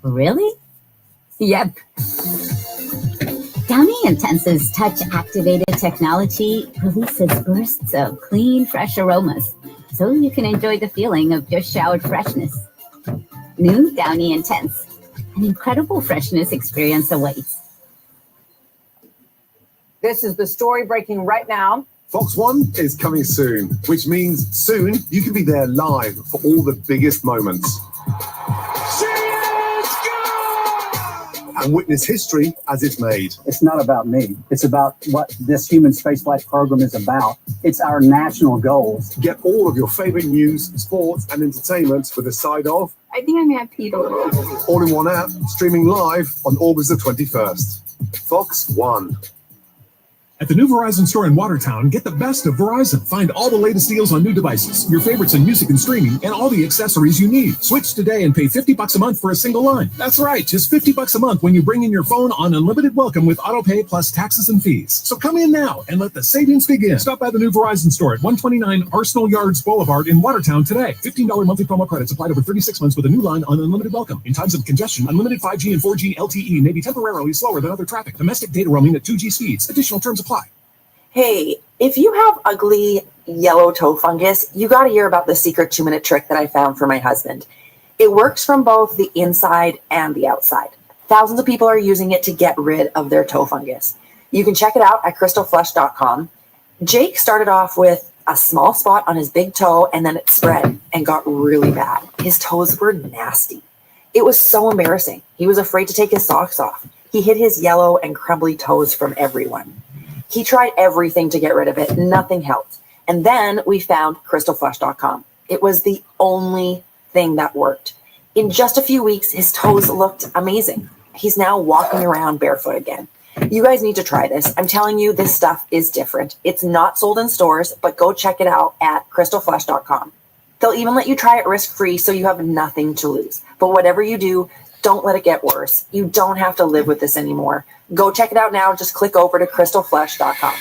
Really? Yep. Downy Intense's touch-activated technology releases bursts of clean, fresh aromas, so you can enjoy the feeling of just showered freshness. New Downy Intense. An incredible freshness experience awaits. This is the story breaking right now. Fox One is coming soon, which means soon you can be there live for all the biggest moments. And witness history as it's made. It's not about me. It's about what this human spaceflight program is about. It's our national goals. Get all of your favorite news, sports, and entertainment with a side of I think I may have peed a little. all in one app, streaming live on August the 21st. Fox One. At the new Verizon store in Watertown, get the best of Verizon. Find all the latest deals on new devices, your favorites in music and streaming, and all the accessories you need. Switch today and pay $50 a month for a single line. That's right, just $50 a month when you bring in your phone on unlimited welcome with autopay plus taxes and fees. So come in now and let the savings begin. Stop by the new Verizon store at 129 Arsenal Yards Boulevard in Watertown today. $15 monthly promo credits applied over 36 months with a new line on unlimited welcome. In times of congestion, unlimited 5G and 4G LTE may be temporarily slower than other traffic. Domestic data roaming at 2G speeds. Additional terms apply. Hey, if you have ugly yellow toe fungus, you got to hear about the secret 2-minute trick that I found for my husband. It works from both the inside and the outside. Thousands of people are using it to get rid of their toe fungus. You can check it out at crystalflush.com. Jake started off with a small spot on his big toe, and then it spread and got really bad. His toes were nasty. It was so embarrassing. He was afraid to take his socks off. He hid his yellow and crumbly toes from everyone. He tried everything to get rid of it. Nothing helped. And then we found crystalflush.com. It was the only thing that worked. In just a few weeks, his toes looked amazing. He's now walking around barefoot again. You guys need to try this. I'm telling you, this stuff is different. It's not sold in stores, but go check it out at crystalflush.com. They'll even let you try it risk-free, so you have nothing to lose. But whatever you do, don't let it get worse. You don't have to live with this anymore. Go check it out now. Just click over to crystalflush.com.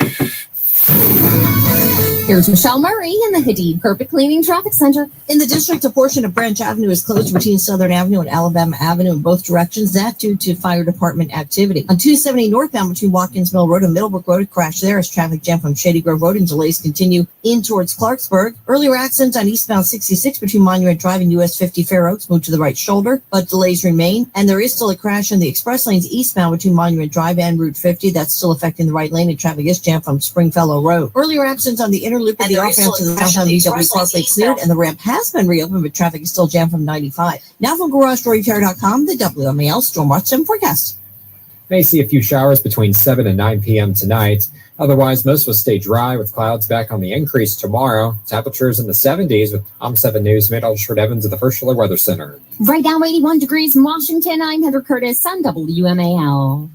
Here's Michelle Murray in the Hadid Carpet Cleaning Traffic Center. In the district, a portion of Branch Avenue is closed between Southern Avenue and Alabama Avenue in both directions. That due to fire department activity. On 270 northbound between Watkins Mill Road and Middlebrook Road, a crash there as traffic jam from Shady Grove Road and delays continue in towards Clarksburg. Earlier accidents on eastbound 66 between Monument Drive and US 50 Fair Oaks moved to the right shoulder, but delays remain. And there is still a crash in the express lanes eastbound between Monument Drive and Route 50. That's still affecting the right lane, and traffic is jammed from Springfellow Road. Earlier accidents on the inner loop of the off-ramp to the downtown DW Cross Lake cleared, and the ramp has been reopened, but traffic is still jammed from 95. Now from GarageDoorRepair.com, the WMAL Stormwatch 7 forecast. May see a few showers between 7 and 9 p.m. tonight. Otherwise, most will stay dry with clouds back on the increase tomorrow. Temperatures in the 70s with I'm7 News Meteorologist Evans at the First Solar Weather Center. Right now, 81 degrees in Washington. I'm Heather Curtis on WMAL.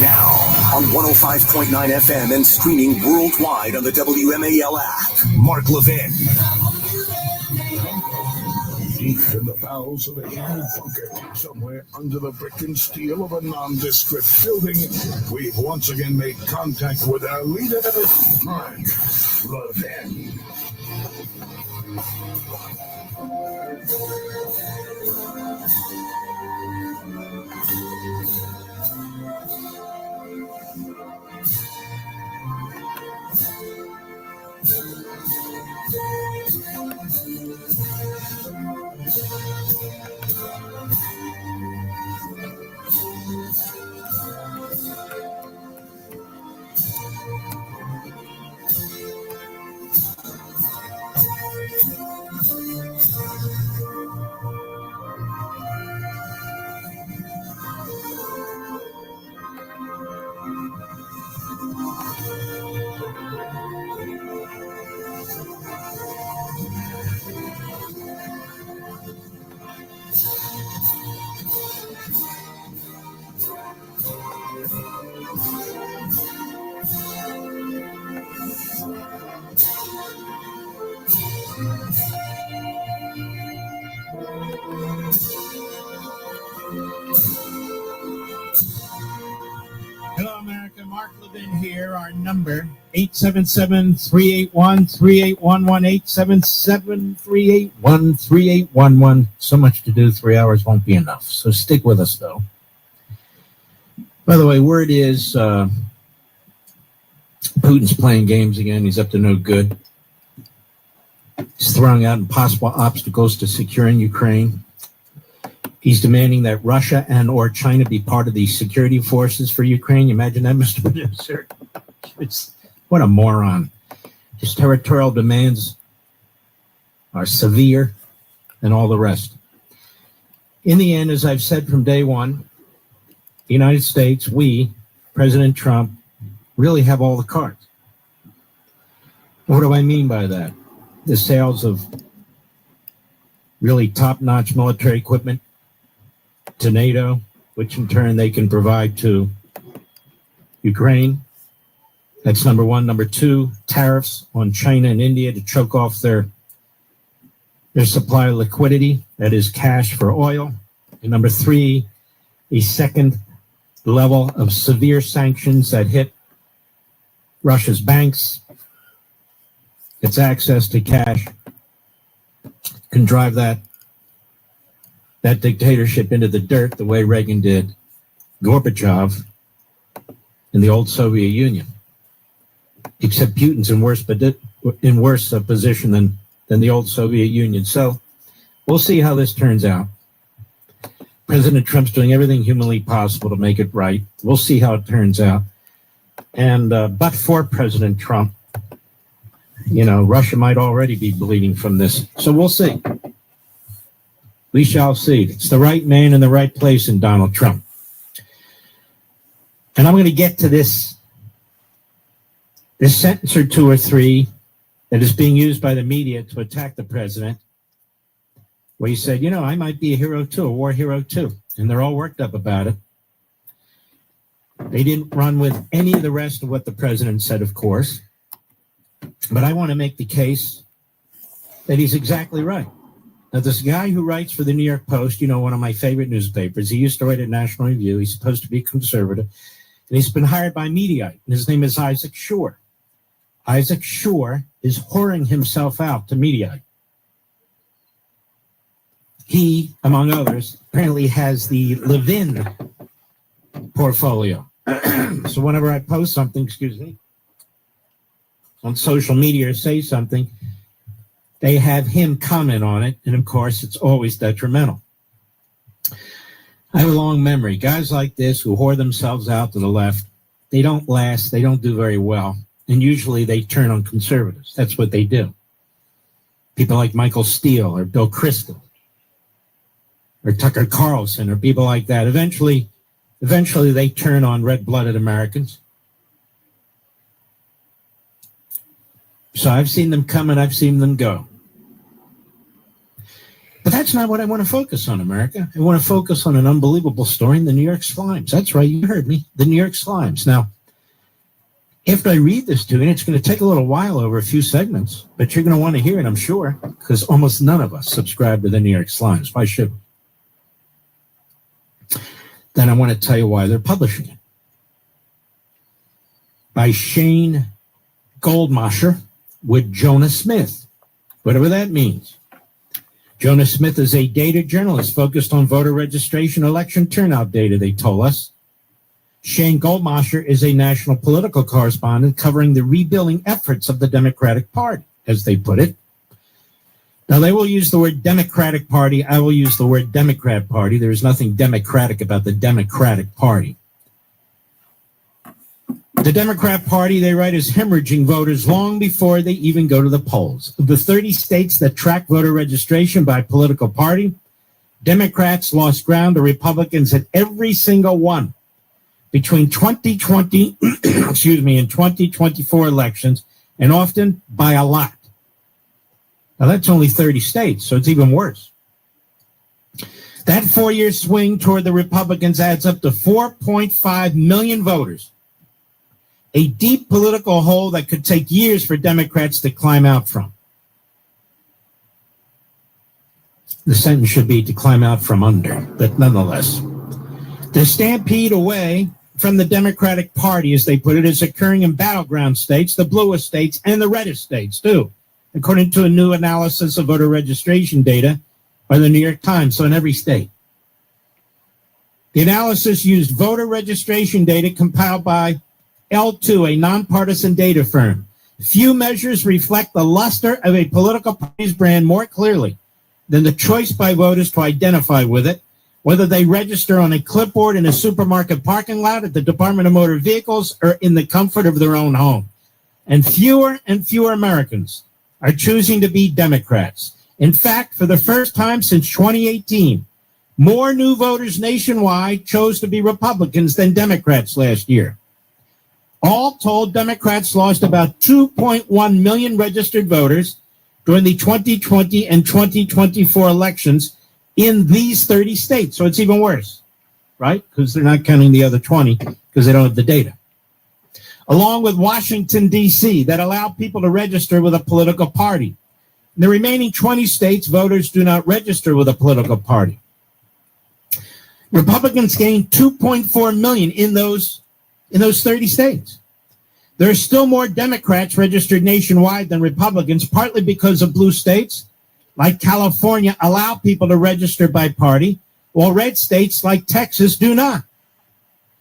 Now on 105.9 FM and streaming worldwide on the WMAL app. Mark Levin. Deep in the bowels of a hidden bunker, somewhere under the brick and steel of a nondescript building, we've once again made contact with our leader, Mark Levin. Hello, America. Mark Levin here. Our number, 877-381-3811, 877-381-3811. So much to do, 3 hours won't be enough. So stick with us, though. By the way, word is Putin's playing games again. He's up to no good. He's throwing out impossible obstacles to securing Ukraine. He's demanding that Russia and or China be part of the security forces for Ukraine. You imagine that, Mr. Producer? What a moron. His territorial demands are severe and all the rest. In the end, as I've said from day one, the United States, we, President Trump, really have all the cards. What do I mean by that? The sales of really top-notch military equipment to NATO, which in turn they can provide to Ukraine. That's number one. Number two, tariffs on China and India to choke off their supply of liquidity, that is cash for oil. And number three, a second level of severe sanctions that hit Russia's banks, its access to cash, can drive that dictatorship into the dirt the way Reagan did Gorbachev in the old Soviet Union. Except Putin's in worse position than the old Soviet Union. So we'll see how this turns out. President Trump's doing everything humanly possible to make it right. We'll see how it turns out. And but for President Trump, Russia might already be bleeding from this. So we'll see. We shall see. It's the right man in the right place in Donald Trump. And I'm going to get to this sentence or two or three that is being used by the media to attack the president, where he said, I might be a hero too, a war hero too. And they're all worked up about it. They didn't run with any of the rest of what the president said, of course. But I want to make the case that he's exactly right. Now, this guy who writes for the New York Post, one of my favorite newspapers, he used to write at National Review. He's supposed to be conservative. And he's been hired by Mediaite. And his name is Isaac Shore. Isaac Shore is whoring himself out to Mediaite. He, among others, apparently has the Levin portfolio. So whenever I post something, on social media or say something, they have him comment on it. And of course, it's always detrimental. I have a long memory. Guys like this who whore themselves out to the left, they don't last. They don't do very well. And usually they turn on conservatives. That's what they do. People like Michael Steele or Bill Kristol or Tucker Carlson or people like that. Eventually they turn on red-blooded Americans. So I've seen them come and I've seen them go. But that's not what I want to focus on, America. I want to focus on an unbelievable story in the New York Slimes. That's right, you heard me, the New York Slimes. Now, after I read this to you, and it's going to take a little while over a few segments, but you're going to want to hear it, I'm sure, because almost none of us subscribe to the New York Slimes. Why should we? Then I want to tell you why they're publishing it. By Shane Goldmasher with Jonah Smith, whatever that means. Jonah Smith is a data journalist focused on voter registration, election turnout data, they told us. Shane Goldmasher is a national political correspondent covering the rebuilding efforts of the Democratic Party, as they put it. Now, they will use the word Democratic Party. I will use the word Democrat Party. There is nothing democratic about the Democratic Party. The Democrat Party, they write, is hemorrhaging voters long before they even go to the polls. Of the 30 states that track voter registration by political party, Democrats lost ground to Republicans at every single one between 2020, and 2024 elections, and often by a lot. Now, that's only 30 states, so it's even worse. That 4-year swing toward the Republicans adds up to 4.5 million voters. A deep political hole that could take years for Democrats to climb out from. The sentence should be to climb out from under, but nonetheless. The stampede away from the Democratic Party, as they put it, is occurring in battleground states, the bluest states, and the reddest states, too, according to a new analysis of voter registration data by the New York Times, so in every state. The analysis used voter registration data compiled by L2, a nonpartisan data firm. Few measures reflect the luster of a political party's brand more clearly than the choice by voters to identify with it, whether they register on a clipboard in a supermarket parking lot, at the Department of Motor Vehicles, or in the comfort of their own home. And fewer Americans are choosing to be Democrats. In fact, for the first time since 2018, more new voters nationwide chose to be Republicans than Democrats last year. All told, Democrats lost about 2.1 million registered voters during the 2020 and 2024 elections in these 30 states. So it's even worse, right? Because they're not counting the other 20 because they don't have the data. Along with Washington, D.C., that allow people to register with a political party. In the remaining 20 states, voters do not register with a political party. Republicans gained 2.4 million in those 30 states. There are still more Democrats registered nationwide than Republicans, partly because of blue states like California allow people to register by party, while red states like Texas do not.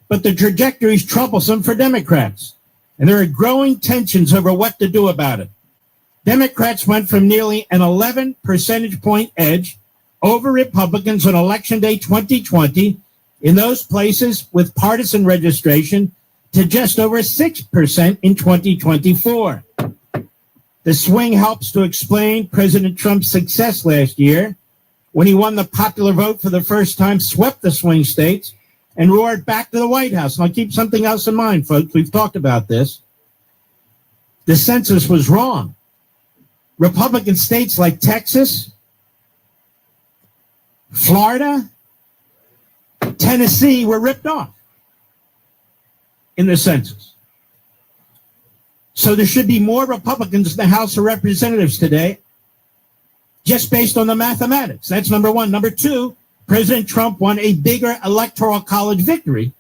But the trajectory is troublesome for Democrats, and there are growing tensions over what to do about it. Democrats went from nearly an 11 percentage point edge over Republicans on Election Day 2020 in those places with partisan registration to just over 6% in 2024. The swing helps to explain President Trump's success last year when he won the popular vote for the first time, swept the swing states, and roared back to the White House. And I'll keep something else in mind, folks. We've talked about this. The census was wrong. Republican states like Texas, Florida, Tennessee were ripped off in the census. So there should be more Republicans in the House of Representatives today, just based on the mathematics. That's number one. Number two, President Trump won a bigger electoral college victory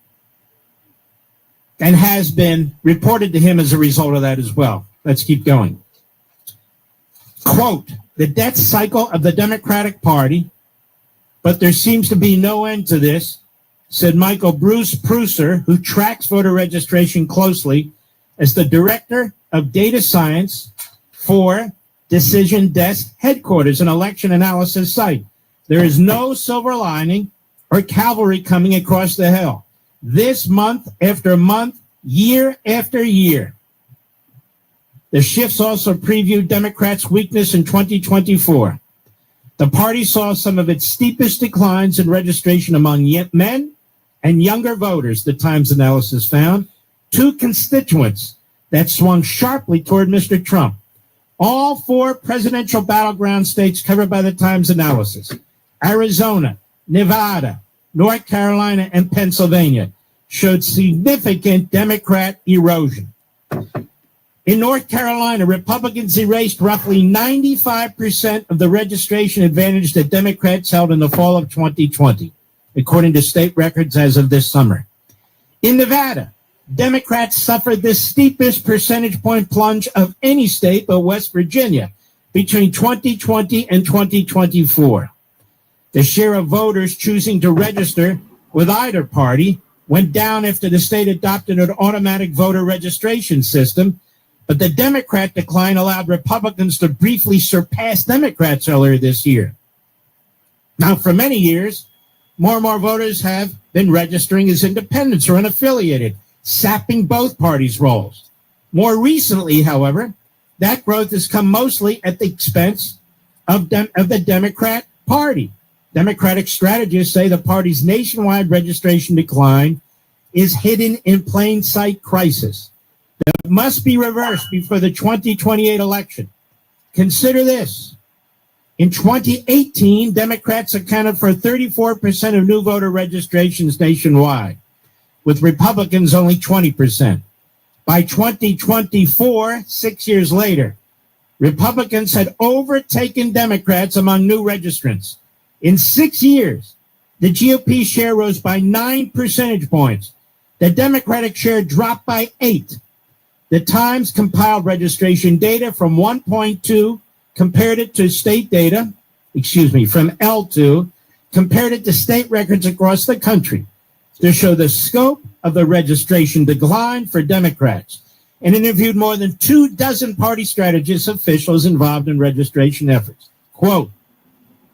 and has been reported to him as a result of that as well. Let's keep going. Quote, the death cycle of the Democratic Party, but there seems to be no end to this, said Michael Bruce Prusser, who tracks voter registration closely as the director of data science for Decision Desk headquarters, an election analysis site. There is no silver lining or cavalry coming across the hill. This month after month, year after year. The shifts also previewed Democrats' weakness in 2024. The party saw some of its steepest declines in registration among men and younger voters, the Times analysis found, two constituents that swung sharply toward Mr. Trump. All four presidential battleground states covered by the Times analysis, Arizona, Nevada, North Carolina, and Pennsylvania, showed significant Democrat erosion. In North Carolina, Republicans erased roughly 95% of the registration advantage that Democrats held in the fall of 2020, according to state records as of this summer. In Nevada, Democrats suffered the steepest percentage point plunge of any state but West Virginia between 2020 and 2024. The share of voters choosing to register with either party went down after the state adopted an automatic voter registration system, but the Democrat decline allowed Republicans to briefly surpass Democrats earlier this year. Now, for many years, more and more voters have been registering as independents or unaffiliated, sapping both parties' roles. More recently, however, that growth has come mostly at the expense of the Democrat Party. Democratic strategists say the party's nationwide registration decline is hidden in plain sight crisis that must be reversed before the 2028 election. Consider this. In 2018, Democrats accounted for 34% of new voter registrations nationwide, with Republicans only 20%. By 2024, 6 years later, Republicans had overtaken Democrats among new registrants. In 6 years, the GOP share rose by 9 percentage points. The Democratic share dropped by 8. The Times compiled registration data from 1.2, compared it to state data, from L2, compared it to state records across the country to show the scope of the registration decline for Democrats, and interviewed more than 24 party strategists, officials involved in registration efforts. Quote,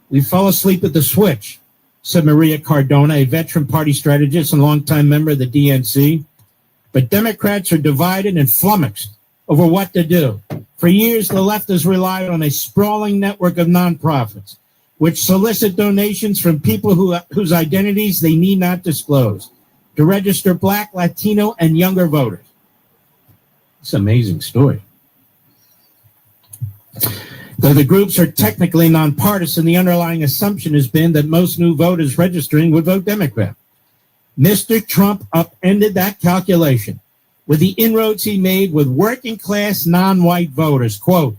"We fell asleep at the switch," said Maria Cardona, a veteran party strategist and longtime member of the DNC. But Democrats are divided and flummoxed over what to do. For years, the left has relied on a sprawling network of nonprofits, which solicit donations from people whose identities they need not disclose, to register Black, Latino, and younger voters. It's an amazing story. Though the groups are technically nonpartisan, the underlying assumption has been that most new voters registering would vote Democrat. Mr. Trump upended that calculation with the inroads he made with working-class non-white voters. Quote,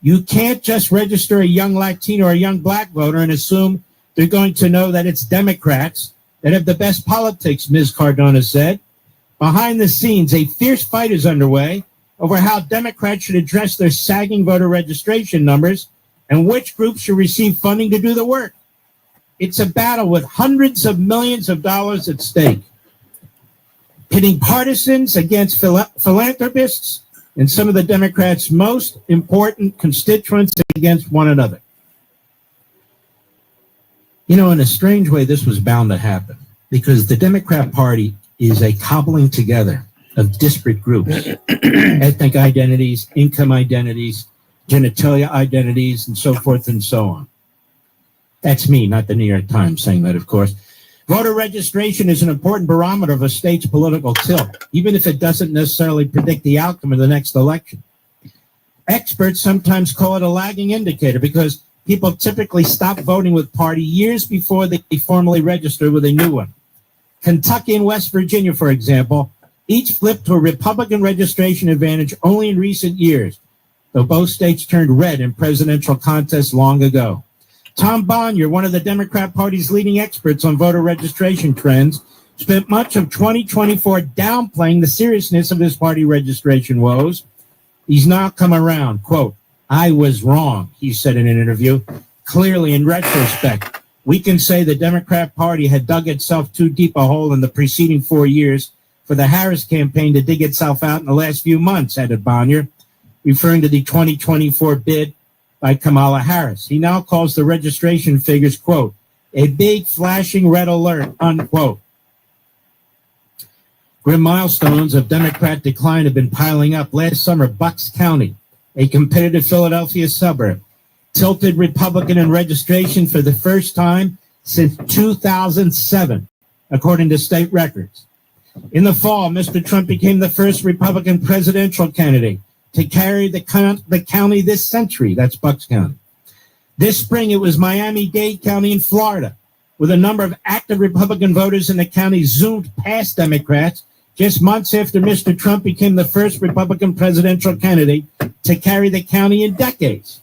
"You can't just register a young Latino or a young Black voter and assume they're going to know that it's Democrats that have the best politics," Ms. Cardona said. Behind the scenes, a fierce fight is underway over how Democrats should address their sagging voter registration numbers and which groups should receive funding to do the work. It's a battle with hundreds of millions of dollars at stake, pitting partisans against philanthropists and some of the Democrats' most important constituents against one another. You know, in a strange way, this was bound to happen because the Democrat Party is a cobbling together of disparate groups, ethnic identities, income identities, genitalia identities, and so forth and so on. That's me, not the New York Times saying that, of course. Voter registration is an important barometer of a state's political tilt, even if it doesn't necessarily predict the outcome of the next election. Experts sometimes call it a lagging indicator because people typically stop voting with party years before they formally register with a new one. Kentucky and West Virginia, for example, each flipped to a Republican registration advantage only in recent years, though both states turned red in presidential contests long ago. Tom Bonnier, one of the Democrat Party's leading experts on voter registration trends, spent much of 2024 downplaying the seriousness of his party registration woes. He's now come around. Quote, "I was wrong," he said in an interview. Clearly, in retrospect, we can say the Democrat Party had dug itself too deep a hole in the preceding 4 years for the Harris campaign to dig itself out in the last few months, added Bonnier, referring to the 2024 bid by Kamala Harris. He now calls the registration figures, quote, "a big flashing red alert," unquote. Grim milestones of Democrat decline have been piling up. Last summer, Bucks County, a competitive Philadelphia suburb, tilted Republican in registration for the first time since 2007, according to state records. In the fall, Mr. Trump became the first Republican presidential candidate to carry the county this century. That's Bucks County. This spring, it was Miami-Dade County in Florida, with a number of active Republican voters in the county zoomed past Democrats just months after Mr. Trump became the first Republican presidential candidate to carry the county in decades.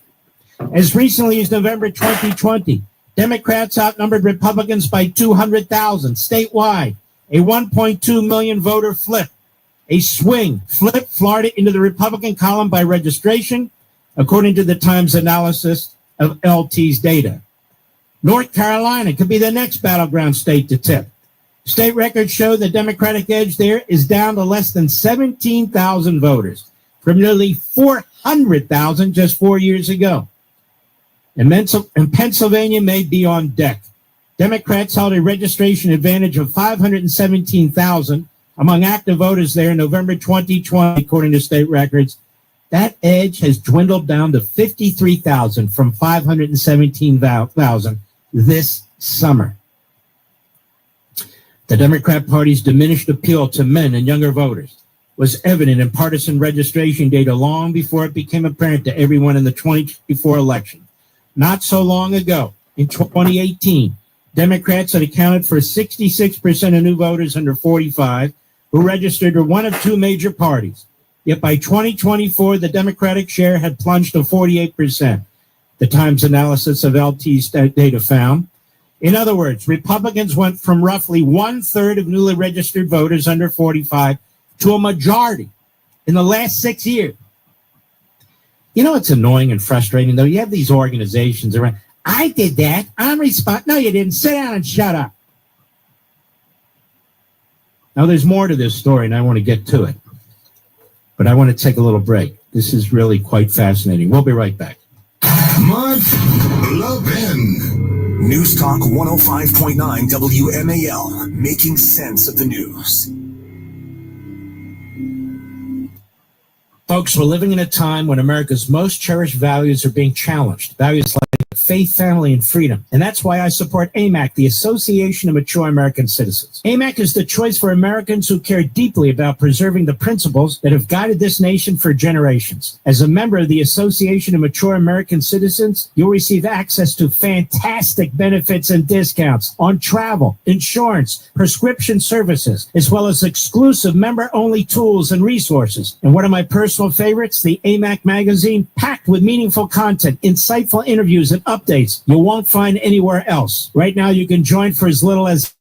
As recently as November 2020, Democrats outnumbered Republicans by 200,000 statewide, a 1.2 million voter flip. A swing flipped Florida into the Republican column by registration, according to the Times analysis of LT's data. North Carolina could be the next battleground state to tip. State records show the Democratic edge there is down to less than 17,000 voters from nearly 400,000 just 4 years ago. And Pennsylvania may be on deck. Democrats held a registration advantage of 517,000 among active voters there in November 2020, according to state records. That edge has dwindled down to 53,000 from 517,000 this summer. The Democrat Party's diminished appeal to men and younger voters was evident in partisan registration data long before it became apparent to everyone in the 2024 election. Not so long ago, in 2018, Democrats had accounted for 66% of new voters under 45 who registered to one of two major parties. Yet by 2024, the Democratic share had plunged to 48%. The Times analysis of LT's data found. In other words, Republicans went from roughly 1/3 of newly registered voters under 45 to a majority in the last 6 years. You know, it's annoying and frustrating, though. You have these organizations around. I did that. I'm responsible. No, you didn't. Sit down and shut up. Now, there's more to this story, and I want to get to it. But I want to take a little break. This is really quite fascinating. We'll be right back. Mark Levin. News Talk 105.9 WMAL, making sense of the news. Folks, we're living in a time when America's most cherished values are being challenged. Values like faith, family, and freedom. And that's why I support AMAC, the Association of Mature American Citizens. AMAC is the choice for Americans who care deeply about preserving the principles that have guided this nation for generations. As a member of the Association of Mature American Citizens, you'll receive access to fantastic benefits and discounts on travel, insurance, prescription services, as well as exclusive member-only tools and resources. And one of my personal favorites, the AMAC magazine, packed with meaningful content, insightful interviews, and updates you won't find anywhere else. Right now, you can join for as little as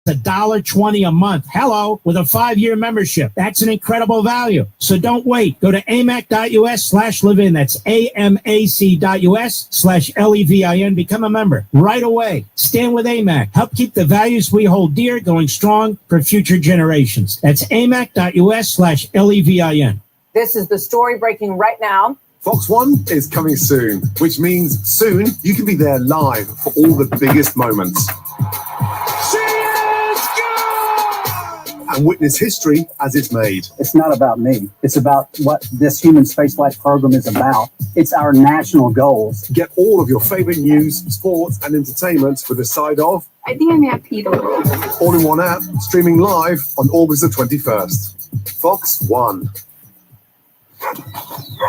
$1.20 a month. Hello, with a 5-year membership. That's an incredible value. So don't wait. Go to amac.us/live-in. That's amac.us/LEVIN. Become a member right away. Stand with AMAC. Help keep the values we hold dear going strong for future generations. That's amac.us/LEVIN. This is the story breaking right now. Fox One is coming soon, which means soon you can be there live for all the biggest moments. And witness history as it's made. It's not about me. It's about what this human spaceflight program is about. It's our national goals. Get all of your favorite news, sports, and entertainment with a side of I think I may have peed a little. all in one app, streaming live on August the 21st. Fox One.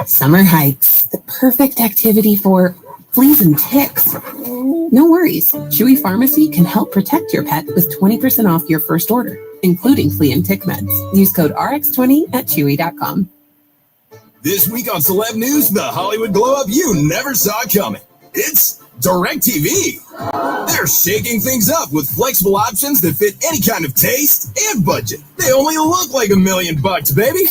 Summer hikes, the perfect activity for fleas and ticks. No worries. Chewy Pharmacy can help protect your pet with 20% off your first order, including flea and tick meds. Use code RX20 at chewy.com. This week on Celeb News, the Hollywood glow-up you never saw coming. It's DirecTV. They're shaking things up with flexible options that fit any kind of taste and budget. They only look like $1 million, baby.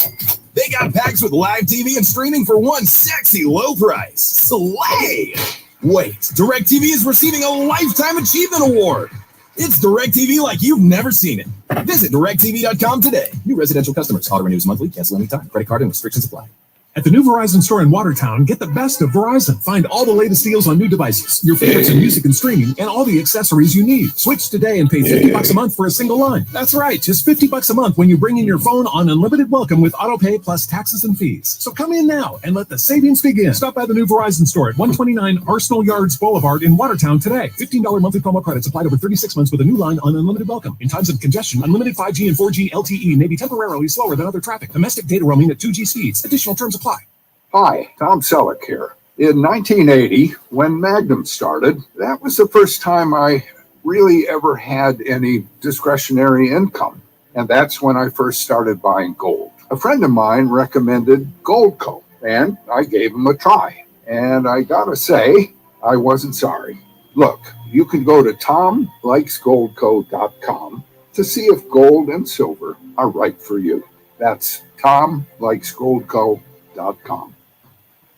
They got packs with live TV and streaming for one sexy low price. Slay! Wait, DirecTV is receiving a Lifetime Achievement Award. It's DirecTV like you've never seen it. Visit DirecTV.com today. New residential customers. Auto renews monthly. Cancel anytime. Credit card and restrictions apply. At the new Verizon store in Watertown, get the best of Verizon. Find all the latest deals on new devices, your favorites in music and streaming, and all the accessories you need. Switch today and pay $50 a month for a single line. That's right, just $50 a month when you bring in your phone on unlimited welcome with autopay plus taxes and fees. So come in now and let the savings begin. Stop by the new Verizon store at 129 Arsenal Yards Boulevard in Watertown today. $15 monthly promo credits applied over 36 months with a new line on unlimited welcome. In times of congestion, unlimited 5G and 4G LTE may be temporarily slower than other traffic. Domestic data roaming at 2G speeds. Additional terms apply. Hi, Tom Selleck here. In 1980, when Magnum started, that was the first time I really ever had any discretionary income. And that's when I first started buying gold. A friend of mine recommended Goldco, and I gave him a try. And I gotta say, I wasn't sorry. Look, you can go to tomlikesgoldco.com to see if gold and silver are right for you. That's tomlikesgoldco.com.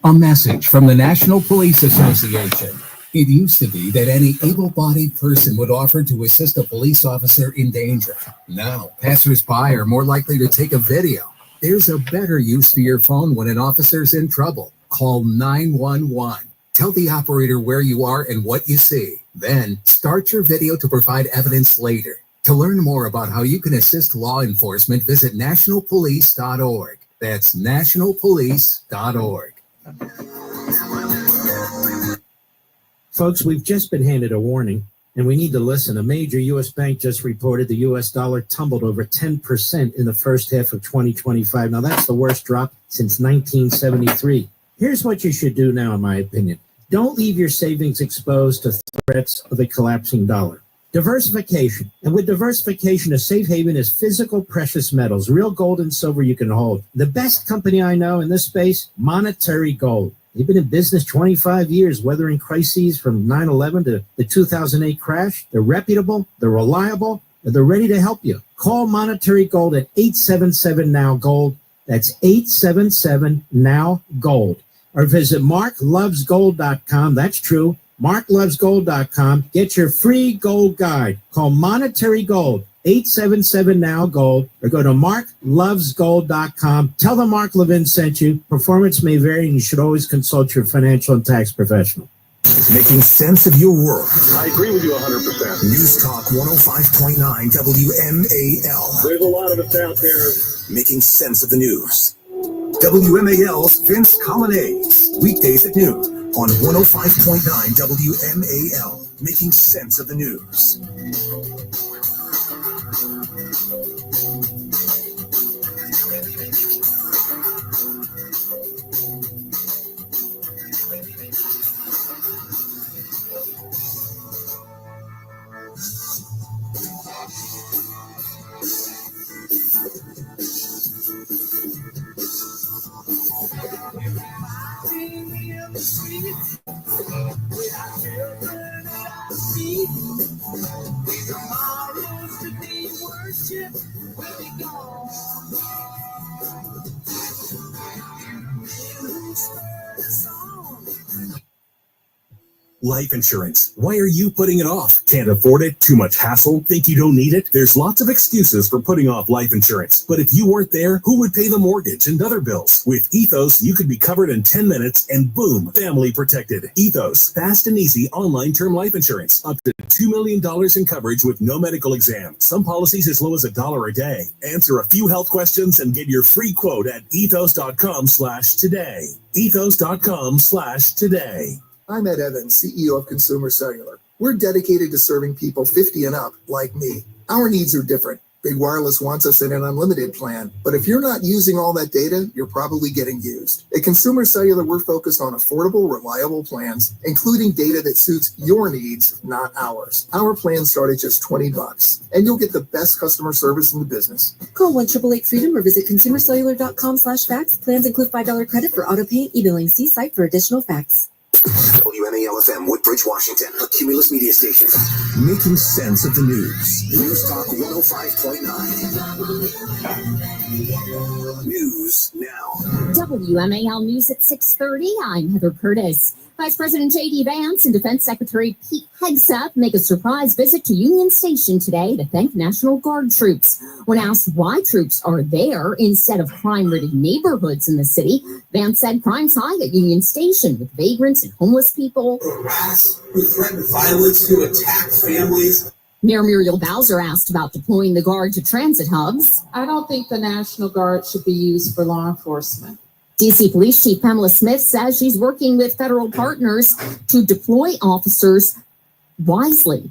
A message from the National Police Association. It used to be that any able-bodied person would offer to assist a police officer in danger. Now, passersby are more likely to take a video. There's a better use for your phone when an officer's in trouble. Call 911. Tell the operator where you are and what you see. Then, start your video to provide evidence later. To learn more about how you can assist law enforcement, visit nationalpolice.org. That's nationalpolice.org. Folks, we've just been handed a warning, and we need to listen. A major U.S. bank just reported the U.S. dollar tumbled over 10% in the first half of 2025. Now, that's the worst drop since 1973. Here's what you should do now, in my opinion. Don't leave your savings exposed to threats of a collapsing dollar. Diversification. And with diversification, a safe haven is physical precious metals, real gold and silver you can hold. The best company I know in this space, Monetary Gold. They've been in business 25 years, weathering crises from 9/11 to the 2008 crash. They're reputable, they're reliable, and they're ready to help you. Call Monetary Gold at 877-NOW-GOLD. That's 877-NOW-GOLD. Or visit marklovesgold.com. That's true. marklovesgold.com. Get your free gold guide. Call Monetary Gold, 877-NOW-GOLD, or go to marklovesgold.com. Tell them Mark Levin sent you. Performance may vary, and you should always consult your financial and tax professional. Making sense of your world. I agree with you 100%. News Talk 105.9 WMAL. There's a lot of us out there making sense of the news. WMAL's Vince Colonnades, weekdays at noon on 105.9 WMAL, making sense of the news. Life insurance. Why are you putting it off? Can't afford it? Too much hassle? Think you don't need it? There's lots of excuses for putting off life insurance. But if you weren't there, who would pay the mortgage and other bills? With Ethos, you could be covered in 10 minutes and boom, family protected. Ethos, fast and easy online term life insurance. Up to $2 million in coverage with no medical exam. Some policies as low as $1 a day. Answer a few health questions and get your free quote at ethos.com/today. Ethos.com/today. I'm Ed Evans, CEO of Consumer Cellular. We're dedicated to serving people 50 and up, like me. Our needs are different. Big Wireless wants us in an unlimited plan, but if you're not using all that data, you're probably getting used. At Consumer Cellular, we're focused on affordable, reliable plans, including data that suits your needs, not ours. Our plans start at just $20, and you'll get the best customer service in the business. Call 1-888-FREEDOM or visit consumercellular.com/facts. Plans include $5 credit for auto pay, e-billing. See site for additional facts. WMAL-FM, Woodbridge, Washington, a Cumulus media station. Making sense of the news. News Talk 105.9. News now. WMAL News at 6:30. I'm Heather Curtis. Vice President J.D. Vance and Defense Secretary Pete Hegseth make a surprise visit to Union Station today to thank National Guard troops. When asked why troops are there instead of crime-ridden neighborhoods in the city, Vance said crime's high at Union Station with vagrants and homeless people. Harass, who threaten violence, who attack families. Mayor Muriel Bowser asked about deploying the Guard to transit hubs. I don't think the National Guard should be used for law enforcement. D.C. Police Chief Pamela Smith says she's working with federal partners to deploy officers wisely.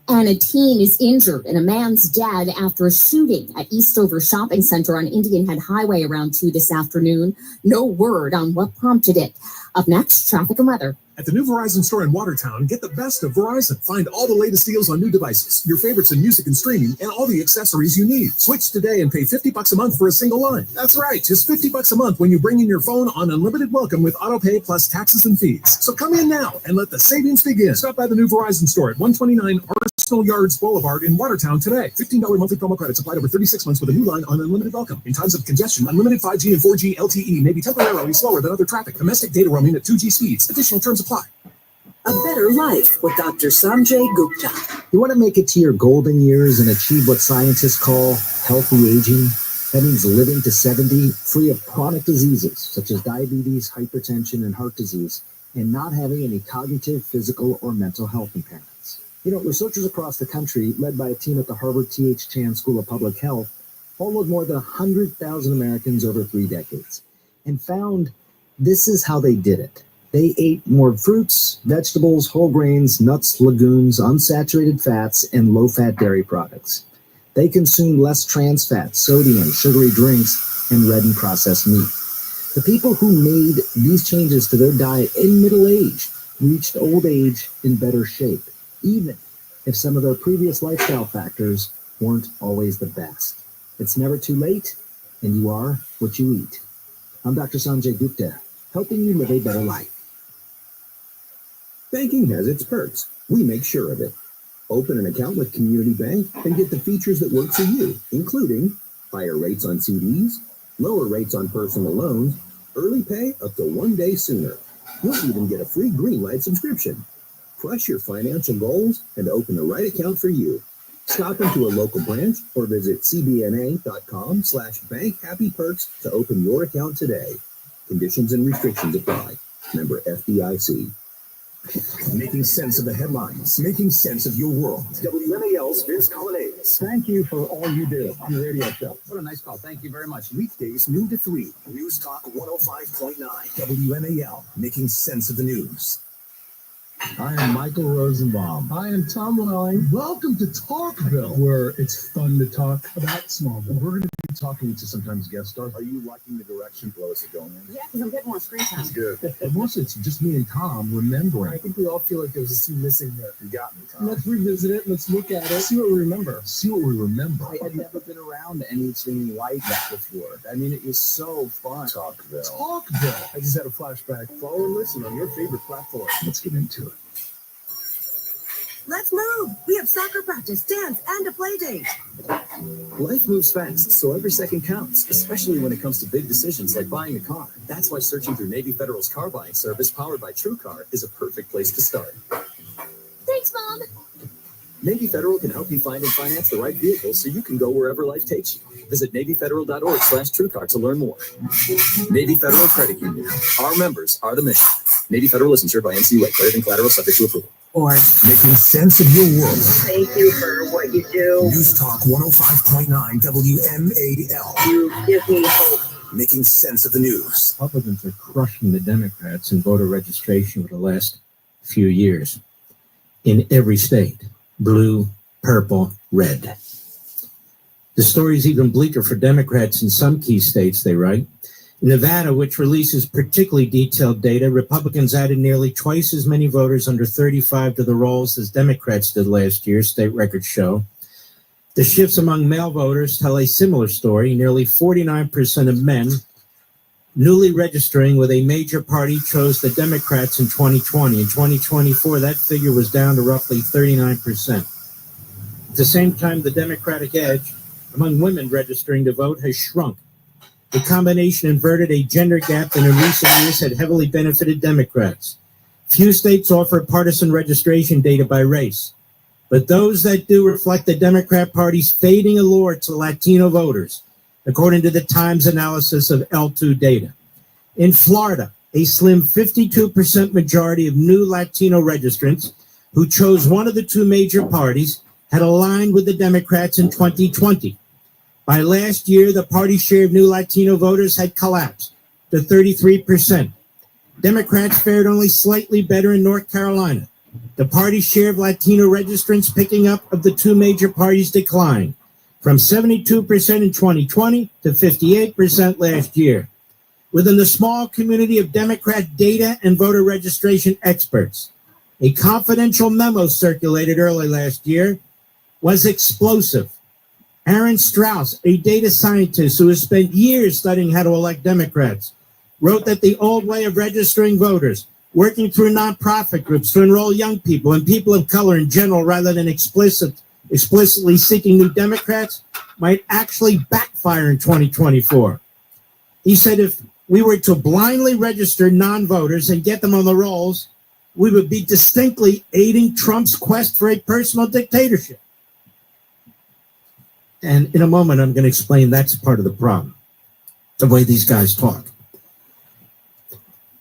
And a teen is injured and a man's dead after a shooting at Eastover Shopping Center on Indian Head Highway around 2 this afternoon. No word on what prompted it. Up next, traffic and weather. At the new Verizon store in Watertown, get the best of Verizon. Find all the latest deals on new devices, your favorites in music and streaming, and all the accessories you need. Switch today and pay $50 a month for a single line. That's right, just $50 a month when you bring in your phone on unlimited welcome with autopay plus taxes and fees. So come in now and let the savings begin. Stop by the new Verizon store at 129 Arsenal Yards Boulevard in Watertown today. $15 monthly promo credits applied over 36 months with a new line on unlimited welcome. In times of congestion, unlimited 5G and 4G LTE may be temporarily slower than other traffic. Domestic data roaming at 2G speeds. Additional terms apply. A better life with Dr. Sanjay Gupta. You want to make it to your golden years and achieve what scientists call healthy aging? That means living to 70 free of chronic diseases such as diabetes, hypertension, and heart disease, and not having any cognitive, physical, or mental health impairments. You know, researchers across the country, led by a team at the Harvard T.H. Chan School of Public Health, followed more than 100,000 Americans over 3 decades and found this is how they did it. They ate more fruits, vegetables, whole grains, nuts, legumes, unsaturated fats, and low-fat dairy products. They consumed less trans fats, sodium, sugary drinks, and red and processed meat. The people who made these changes to their diet in middle age reached old age in better shape, even if some of their previous lifestyle factors weren't always the best. It's never too late, and you are what you eat. I'm Dr. Sanjay Gupta. helping you live a better life. Banking has its perks. We make sure of it. Open an account with Community Bank and get the features that work for you, including higher rates on CDs, lower rates on personal loans, early pay up to 1 day sooner. You'll even get a free Greenlight subscription. Crush your financial goals and open the right account for you. Stop into a local branch or visit cbna.com/bankhappyperks to open your account today. Conditions and restrictions apply. Member FDIC. Making sense of the headlines, making sense of your world. WMAL's Vince Colonnades. Thank you for all you do on the radio show. What a nice call. Thank you very much. Weekdays, noon to 3. News Talk 105.9. WMAL. Making sense of the news. I am Michael Rosenbaum. I am Tom Welling. Welcome to Talkville, where it's fun to talk about Smallville. We're going to be talking to sometimes guest stars. Are you liking the direction Flo is going in? Yeah, because I'm getting more screen time. That's good. But mostly it's just me and Tom remembering. I think we all feel like there's a scene missing there. You got me, Tom. Let's revisit it. Let's look at it. See what we remember. See what we remember. I had never been around anything like that before. I mean, it was so fun. Talkville. I just had a flashback. Follow and listen on your favorite platform. Let's get into it. Let's move. We have soccer practice, dance, and a play date. Life moves fast, so every second counts, especially when it comes to big decisions like buying a car. That's why searching through Navy Federal's car buying service powered by TrueCar is a perfect place to start. Thanks, Mom. Navy Federal can help you find and finance the right vehicle so you can go wherever life takes you. Visit NavyFederal.org/TrueCar to learn more. Navy Federal Credit Union. Our members are the mission. Navy Federal is insured by NCUA. Credit and collateral subject to approval. Or Making sense of your world. thank you for what you do. News Talk 105.9 WMAL. You give me hope. Making sense of the news. Republicans are crushing the Democrats in voter registration over the last few years in every state. Blue, purple, red. The story is even bleaker for Democrats in some key states, they write. In Nevada, which releases particularly detailed data, Republicans added nearly twice as many voters under 35 to the rolls as Democrats did last year, state records show. The shifts among male voters tell a similar story. Nearly 49% of men newly registering with a major party chose the Democrats in 2020. In 2024, that figure was down to roughly 39%. At the same time, the Democratic edge among women registering to vote has shrunk. The combination inverted a gender gap that in recent years had heavily benefited Democrats. Few states offer partisan registration data by race, but those that do reflect the Democrat Party's fading allure to Latino voters, according to the Times analysis of L2 data. In Florida, a slim 52% majority of new Latino registrants who chose one of the two major parties had aligned with the Democrats in 2020. By last year, the party's share of new Latino voters had collapsed to 33%. Democrats fared only slightly better in North Carolina. The party's share of Latino registrants picking up of the two major parties declined from 72% in 2020 to 58% last year. Within the small community of Democrat data and voter registration experts, a confidential memo circulated early last year was explosive. Aaron Strauss, a data scientist who has spent years studying how to elect Democrats, wrote that the old way of registering voters, working through nonprofit groups to enroll young people and people of color in general rather than explicitly seeking new Democrats, might actually backfire in 2024. He said if we were to blindly register non-voters and get them on the rolls, we would be distinctly aiding Trump's quest for a personal dictatorship. And in a moment, I'm going to explain that's part of the problem, the way these guys talk.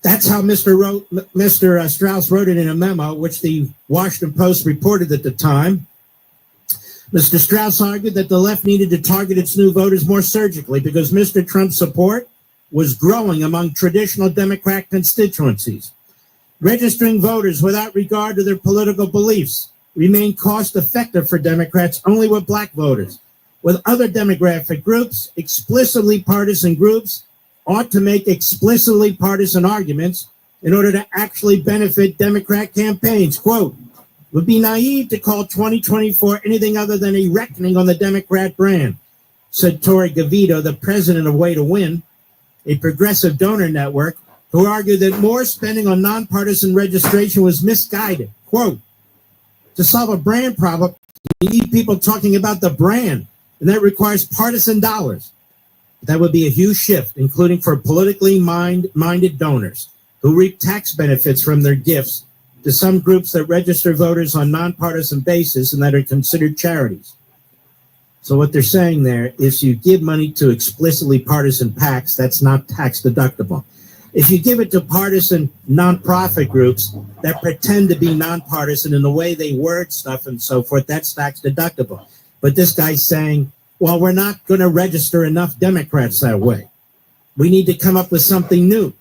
That's how Mr. Strauss wrote it in a memo, which the Washington Post reported at the time. Mr. Strauss argued that the left needed to target its new voters more surgically because Mr. Trump's support was growing among traditional Democrat constituencies. Registering voters without regard to their political beliefs remained cost-effective for Democrats only with black voters. With other demographic groups, explicitly partisan groups ought to make explicitly partisan arguments in order to actually benefit Democrat campaigns. Quote, it would be naive to call 2024 anything other than a reckoning on the Democrat brand, said Tori Gavito, the president of Way to Win, a progressive donor network who argued that more spending on nonpartisan registration was misguided. Quote, to solve a brand problem, you need people talking about the brand, and that requires partisan dollars. That would be a huge shift, including for politically minded donors who reap tax benefits from their gifts to some groups that register voters on nonpartisan basis and that are considered charities. So what they're saying there is you give money to explicitly partisan PACs, that's not tax deductible. If you give it to partisan nonprofit groups that pretend to be nonpartisan in the way they word stuff and so forth, that's tax deductible. But this guy's saying, well, we're not going to register enough Democrats that way. We need to come up with something new.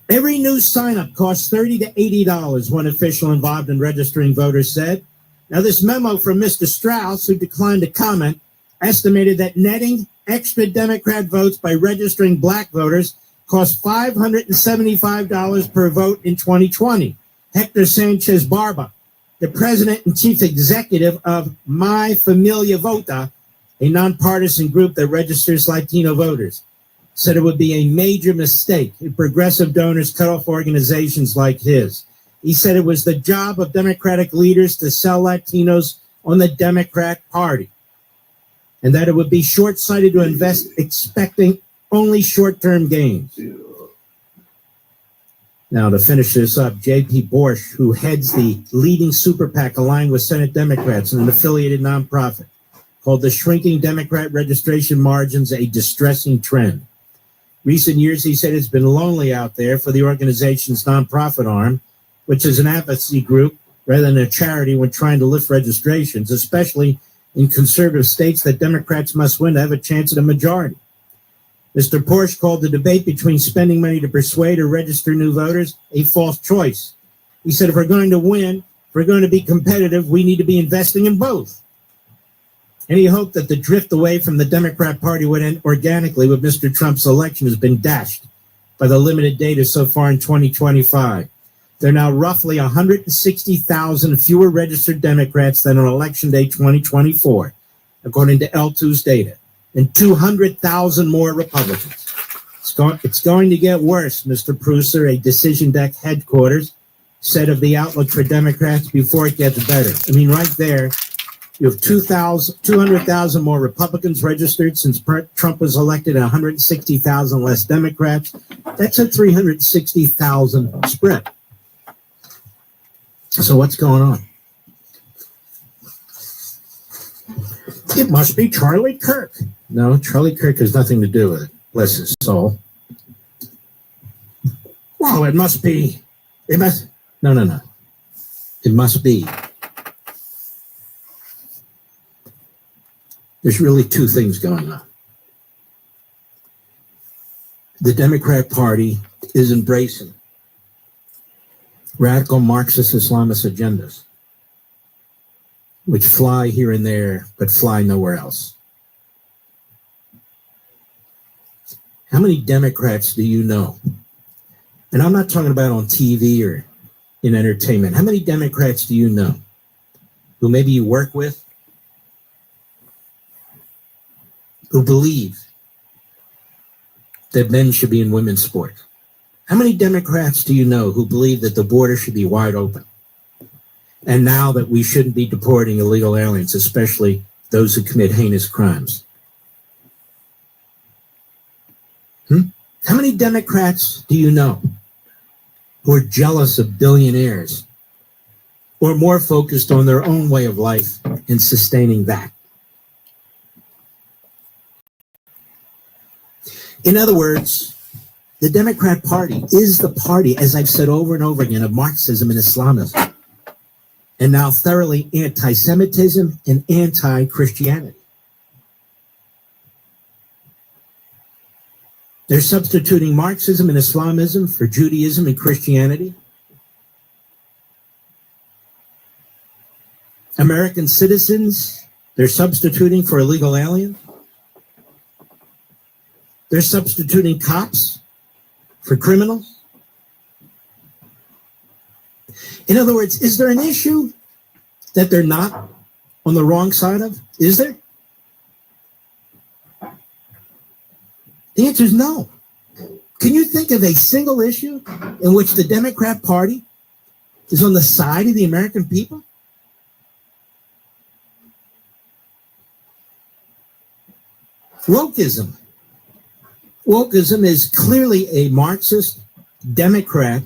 Every new sign-up costs $30 to $80, one official involved in registering voters said. Now, this memo from Mr. Strauss, who declined to comment, estimated that netting extra Democrat votes by registering black voters cost $575 per vote in 2020. Hector Sanchez Barba, the president and chief executive of My Familia Vota, a nonpartisan group that registers Latino voters, said it would be a major mistake if progressive donors cut off organizations like his. He said it was the job of Democratic leaders to sell Latinos on the Democrat Party, and that it would be short-sighted to invest expecting only short-term gains. Now, to finish this up, J.P. Borsch, who heads the leading super PAC aligned with Senate Democrats and an affiliated nonprofit, called the shrinking Democrat registration margins a distressing trend. Recent years, he said, it's been lonely out there for the organization's nonprofit arm, which is an advocacy group rather than a charity when trying to lift registrations, especially in conservative states that Democrats must win to have a chance at a majority. Mr. Porsche called the debate between spending money to persuade or register new voters a false choice. He said, if we're going to win, if we're going to be competitive, we need to be investing in both. And he hoped that the drift away from the Democrat Party would end organically with Mr. Trump's election has been dashed by the limited data so far in 2025. There are now roughly 160,000 fewer registered Democrats than on Election Day 2024, according to L2's data, and 200,000 more Republicans. It's going to get worse, Mr. Prusser, a Decision Deck headquarters, said of the outlook for Democrats before it gets better. I mean, right there, you have 200,000 more Republicans registered since Trump was elected, and 160,000 less Democrats. That's a 360,000 spread. So what's going on? It must be Charlie Kirk. No, Charlie Kirk has nothing to do with it. Bless his soul. Well, it must be. No. It must be. There's really two things going on. The Democrat Party is embracing radical Marxist Islamist agendas, which fly here and there, but fly nowhere else. How many Democrats do you know? And I'm not talking about on TV or in entertainment. How many Democrats do you know who maybe you work with, who believe that men should be in women's sports? How many Democrats do you know who believe that the border should be wide open? And now that we shouldn't be deporting illegal aliens, especially those who commit heinous crimes? How many Democrats do you know who are jealous of billionaires or more focused on their own way of life and sustaining that? In other words, the Democrat Party is the party, as I've said over and over again, of Marxism and Islamism, and now thoroughly anti-Semitism and anti-Christianity. They're substituting Marxism and Islamism for Judaism and Christianity. American citizens, they're substituting for illegal aliens. They're substituting cops for criminals. In other words, is there an issue that they're not on the wrong side of? Is there? The answer is no. Can you think of a single issue in which the Democrat Party is on the side of the American people? Wokeism. Wokeism is clearly a Marxist Democrat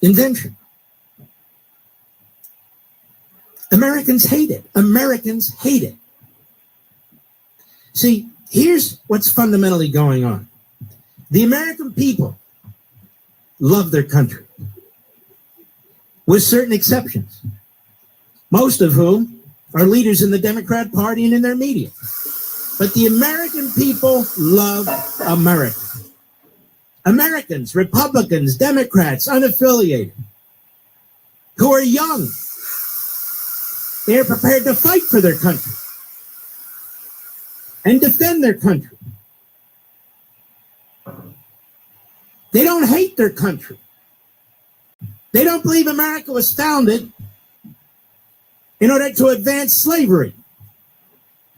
invention. Americans hate it. Americans hate it. See, here's what's fundamentally going on. The American people love their country, with certain exceptions, most of whom are leaders in the Democrat Party and in their media. But the American people love America. Americans, Republicans, Democrats, unaffiliated, who are young. They are prepared to fight for their country and defend their country. They don't hate their country. They don't believe America was founded in order to advance slavery.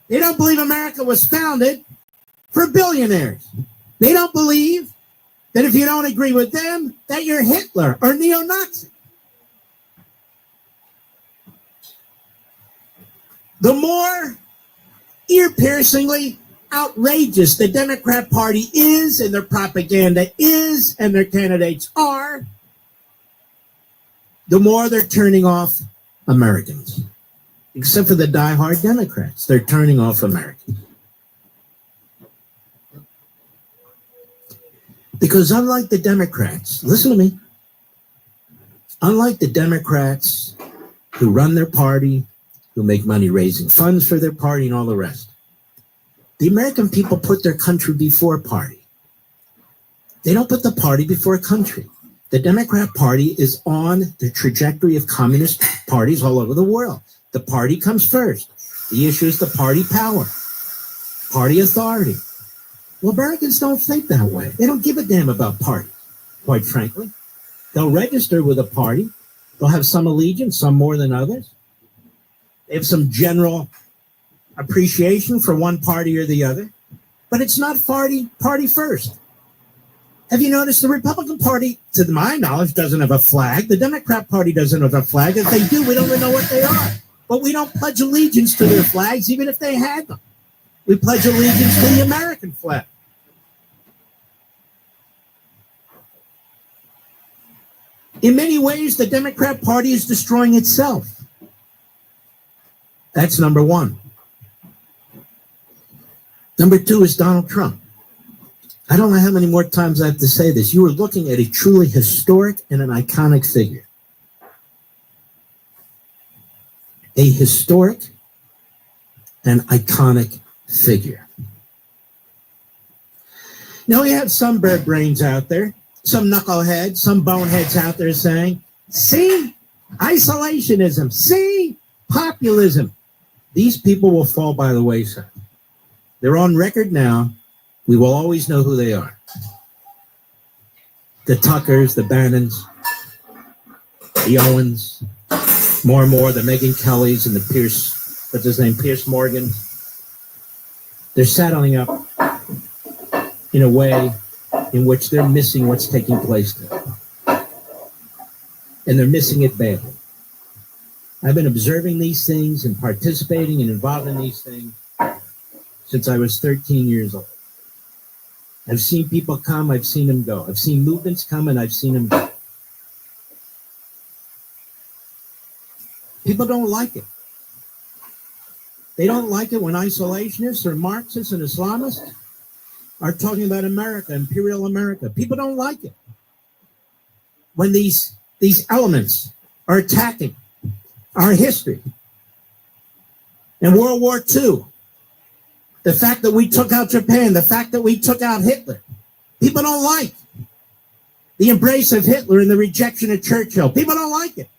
They don't believe America was founded for billionaires. They don't believe that if you don't agree with them, that you're Hitler or neo-Nazi. The more ear-piercingly outrageous the Democrat Party is, and their propaganda is, and their candidates are, the more they're turning off Americans. Except for the diehard Democrats, they're turning off Americans. Because unlike the Democrats, listen to me, unlike the Democrats who run their party, who make money raising funds for their party and all the rest, the American people put their country before party. They don't put the party before country. The Democrat Party is on the trajectory of communist parties all over the world. The party comes first. The issue is the party power, party authority. Well, Americans don't think that way. They don't give a damn about parties, quite frankly. They'll register with a party. They'll have some allegiance, some more than others. They have some general appreciation for one party or the other, but it's not party first. Have you noticed the Republican Party, to my knowledge, doesn't have a flag? The Democrat Party doesn't have a flag. If they do, we don't even know what they are. But we don't pledge allegiance to their flags, even if they had them. We pledge allegiance to the American flag. In many ways, the Democrat Party is destroying itself. That's number one. Number two is Donald Trump. I don't know how many more times I have to say this. You are looking at a truly historic and an iconic figure. A historic and iconic figure. Now we have some bird brains out there, some knuckleheads, some boneheads out there saying, see, isolationism, see, populism. These people will fall by the wayside. They're on record now. We will always know who they are. The Tuckers, the Bannons, the Owens, more and more the Megyn Kellys and the Pierce, what's his name, Pierce Morgan. They're saddling up in a way in which they're missing what's taking place there. And they're missing it badly. I've been observing these things and participating and involved in these things since I was 13 years old. I've seen people come, I've seen them go. I've seen movements come and I've seen them go. People don't like it. They don't like it when isolationists or Marxists and Islamists are talking about America, imperial America. People don't like it. When these elements are attacking our history. In World War II, the fact that we took out Japan, the fact that we took out Hitler, people don't like. The embrace of Hitler and the rejection of Churchill, people don't like it.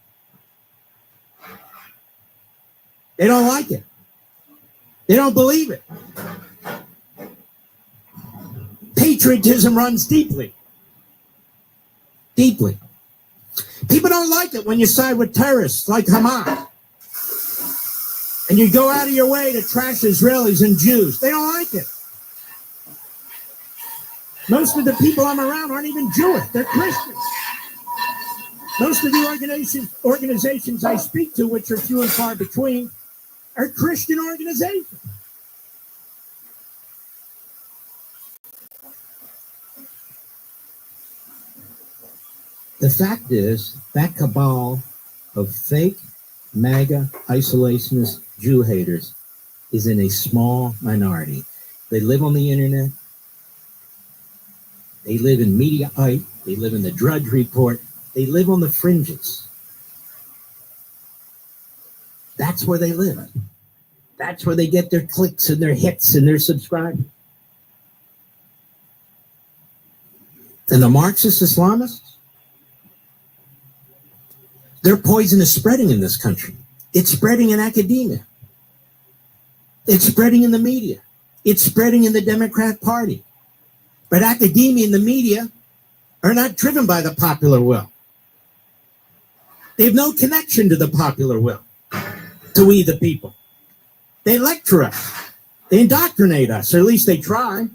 They don't like it. They don't believe it. Patriotism runs deeply. Deeply. People don't like it when you side with terrorists like Hamas. And you go out of your way to trash Israelis and Jews. They don't like it. Most of the people I'm around aren't even Jewish. They're Christians. Most of the organizations I speak to, which are few and far between, are Christian organizations. The fact is, that cabal of fake, MAGA, isolationist, Jew haters is in a small minority. They live on the internet. They live in Mediaite. They live in the Drudge Report. They live on the fringes. That's where they live. That's where they get their clicks and their hits and their subscribers. And the Marxist Islamists, their poison is spreading in this country. It's spreading in academia. It's spreading in the media. It's spreading in the Democrat Party. But academia and the media are not driven by the popular will. They have no connection to the popular will, to we the people. They lecture us. They indoctrinate us, or at least they try.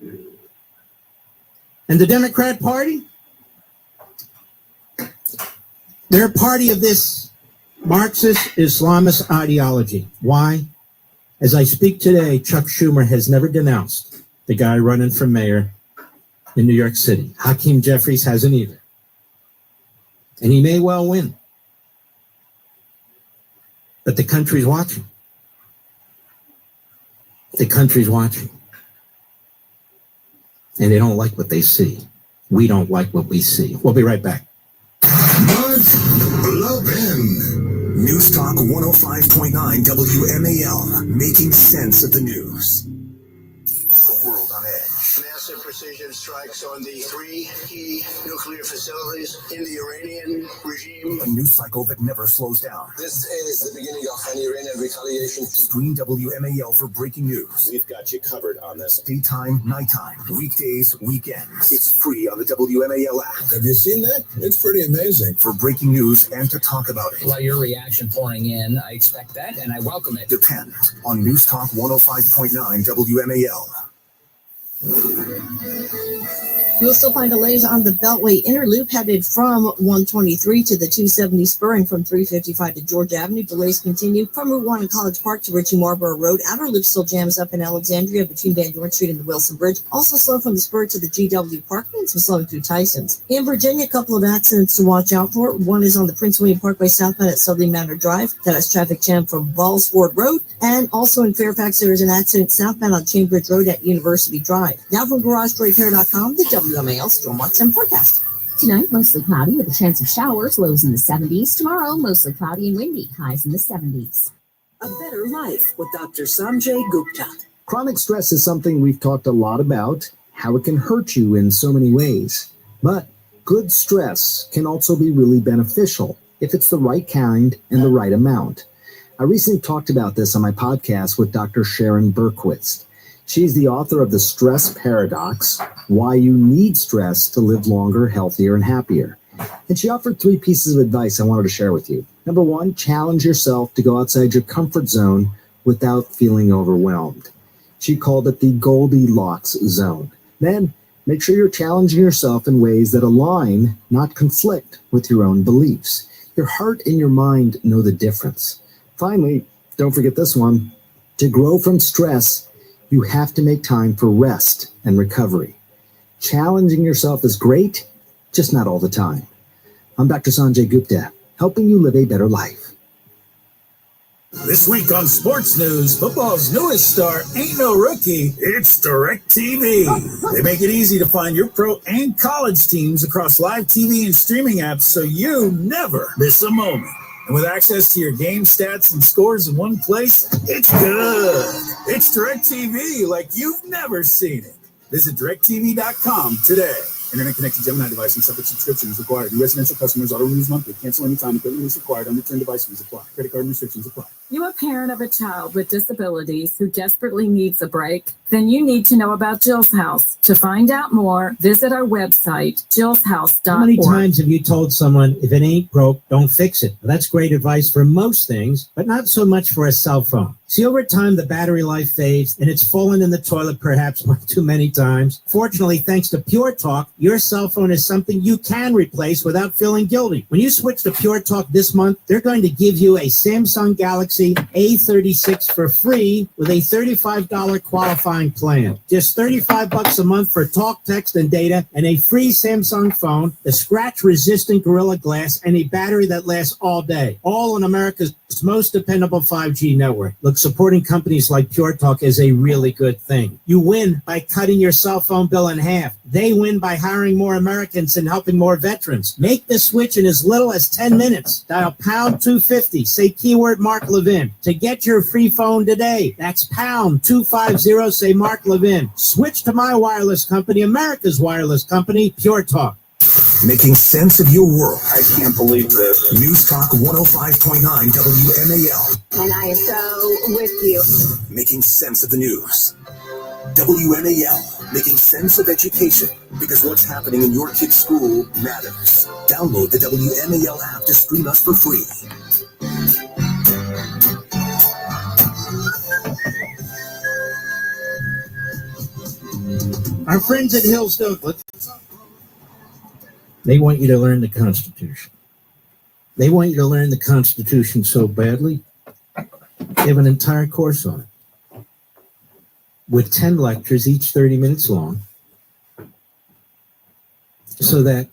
And the Democrat Party, they're a party of this Marxist Islamist ideology. Why? As I speak today, Chuck Schumer has never denounced the guy running for mayor in New York City. Hakeem Jeffries hasn't either. And he may well win. But the country's watching. The country's watching. And they don't like what they see. We don't like what we see. We'll be right back. News Talk 105.9 WMAL, making sense of the news. The world on edge. Massive precision strikes on the 3 key nuclear facilities in the Iranian regime. A news cycle that never slows down. This is the beginning of an Iranian retaliation. Stream WMAL for breaking news. We've got you covered on this. Daytime, nighttime, weekdays, weekends. It's free on the WMAL app. Have you seen that? It's pretty amazing. For breaking news and to talk about it. Well, your reaction pouring in, I expect that, and I welcome it. Depend on News Talk 105.9 WMAL. You'll still find delays on the Beltway inner loop headed from 123 to the 270 spurring from 355 to George Avenue. Delays continue from Route 1 in College Park to Ritchie Marlborough Road. Outer loop still jams up in Alexandria between Van Dorn Street and the Wilson Bridge. Also slow from the spur to the GW Park and some slowing through Tyson's. In Virginia, a couple of accidents to watch out for. One is on the Prince William Parkway southbound at Southern Manor Drive. That has traffic jam from Balls Ford Road. And also in Fairfax, there is an accident southbound on Cambridge Road at University Drive. Now from GarageBreakCare.com, the WMAL Storm Watch and Forecast. Tonight, mostly cloudy with a chance of showers, lows in the 70s. Tomorrow, mostly cloudy and windy, highs in the 70s. A Better Life with Dr. Sanjay Gupta. Chronic stress is something we've talked a lot about, how it can hurt you in so many ways. But good stress can also be really beneficial if it's the right kind and the right amount. I recently talked about this on my podcast with Dr. Sharon Berquist. She's the author of The Stress Paradox, Why You Need Stress to Live Longer, Healthier, and Happier. And she offered 3 pieces of advice I wanted to share with you. Number 1, challenge yourself to go outside your comfort zone without feeling overwhelmed. She called it the Goldilocks zone. Then, make sure you're challenging yourself in ways that align, not conflict, with your own beliefs. Your heart and your mind know the difference. Finally, don't forget this one. To grow from stress, you have to make time for rest and recovery. Challenging yourself is great, just not all the time. I'm Dr. Sanjay Gupta, helping you live a better life. This week on Sports News, football's newest star ain't no rookie, it's DirecTV. They make it easy to find your pro and college teams across live TV and streaming apps so you never miss a moment. And with access to your game stats and scores in one place, it's good. It's DirecTV like you've never seen it. Visit DirecTV.com today. Internet-connected Gemini device and separate subscription is required. New residential customers auto-renews monthly. Cancel anytime. Equipment is required. Unreturned device fees apply. Credit card restrictions apply. You a parent of a child with disabilities who desperately needs a break? Then you need to know about Jill's House. To find out more, visit our website, jillshouse.org. How many times have you told someone, if it ain't broke, don't fix it? Well, that's great advice for most things, but not so much for a cell phone. See, over time, the battery life fades, and it's fallen in the toilet perhaps one too many times. Fortunately, thanks to Pure Talk, your cell phone is something you can replace without feeling guilty. When you switch to Pure Talk this month, they're going to give you a Samsung Galaxy A36 for free with a $35 qualifying plan. Just $35 a month for talk, text, and data, and a free Samsung phone, the scratch-resistant Gorilla Glass, and a battery that lasts all day. All on America's most dependable 5G network. Look, supporting companies like Pure Talk is a really good thing. You win by cutting your cell phone bill in half. They win by hiring more Americans and helping more veterans. Make the switch in as little as 10 minutes. Dial pound 250, say keyword Mark Levin to get your free phone today. That's pound 250, say Mark Levin. Switch to my wireless company, America's wireless company, Pure Talk. Making sense of your world. I can't believe this. News Talk 105.9 WMAL. And I am so with you. Making sense of the news. WMAL. Making sense of education. Because what's happening in your kid's school matters. Download the WMAL app to stream us for free. Our friends at Hillsdale, they want you to learn the Constitution. They want you to learn the Constitution so badly, they have an entire course on it with 10 lectures, each 30 minutes long, so that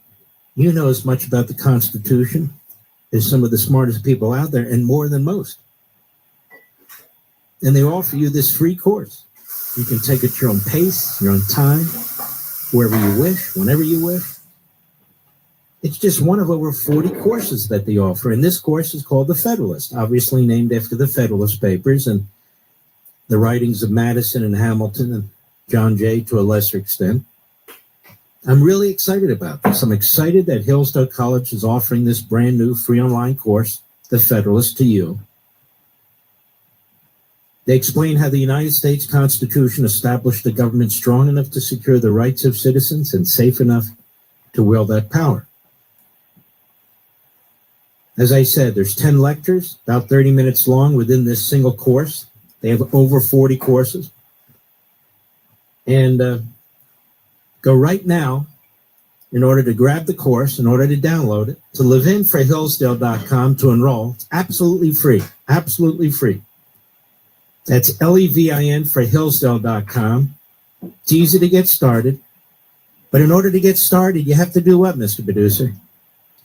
you know as much about the Constitution as some of the smartest people out there, and more than most. And they offer you this free course. You can take it at your own pace, your own time, wherever you wish, whenever you wish. It's just one of over 40 courses that they offer. And this course is called The Federalist, obviously named after the Federalist Papers and the writings of Madison and Hamilton and John Jay to a lesser extent. I'm really excited about this. I'm excited that Hillsdale College is offering this brand new free online course, The Federalist, to you. They explain how the United States Constitution established a government strong enough to secure the rights of citizens and safe enough to wield that power. As I said, there's 10 lectures, about 30 minutes long within this single course. They have over 40 courses. And go right now, in order to grab the course, in order to download it, to levinforhillsdale.com to enroll. It's absolutely free, absolutely free. That's LEVIN for Hillsdale.com. It's easy to get started. But in order to get started, you have to do what, Mr. Producer?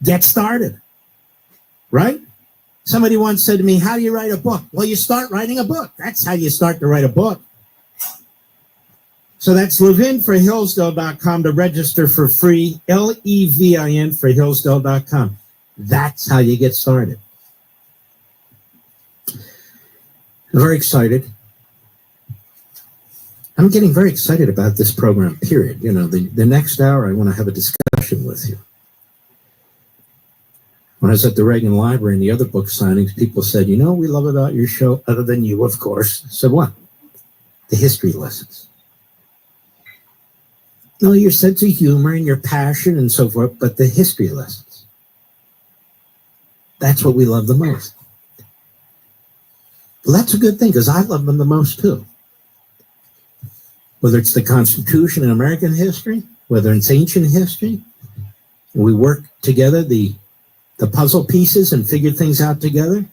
Get started. Right? Somebody once said to me, how do you write a book? Well, you start writing a book. That's how you start to write a book. So that's levinforhillsdale.com to register for free, LEVIN for Hillsdale.com. That's how you get started. I'm very excited. I'm getting very excited about this program, period. You know, the next hour, I want to have a discussion with you. When I was at the Reagan Library and the other book signings, people said, you know what we love about your show, other than you, of course. I said, what? The history lessons. No, your sense of humor and your passion and so forth, but the history lessons. That's what we love the most. Well, that's a good thing, because I love them the most, too. Whether it's the Constitution and American history, whether it's ancient history, and we work together, the puzzle pieces, and figure things out together.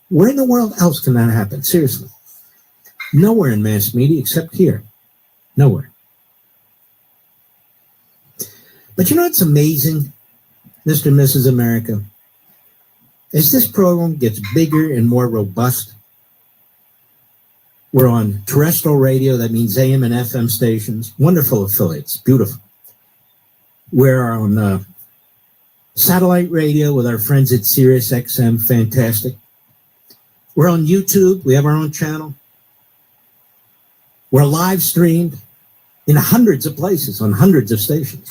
Where in the world else can that happen? Seriously. Nowhere in mass media except here. Nowhere. But you know what's amazing, Mr. and Mrs. America? As this program gets bigger and more robust, we're on terrestrial radio, that means AM and FM stations, wonderful affiliates, beautiful. We're on satellite radio with our friends at Sirius XM, fantastic. We're on YouTube, we have our own channel. We're live streamed in hundreds of places, on hundreds of stations.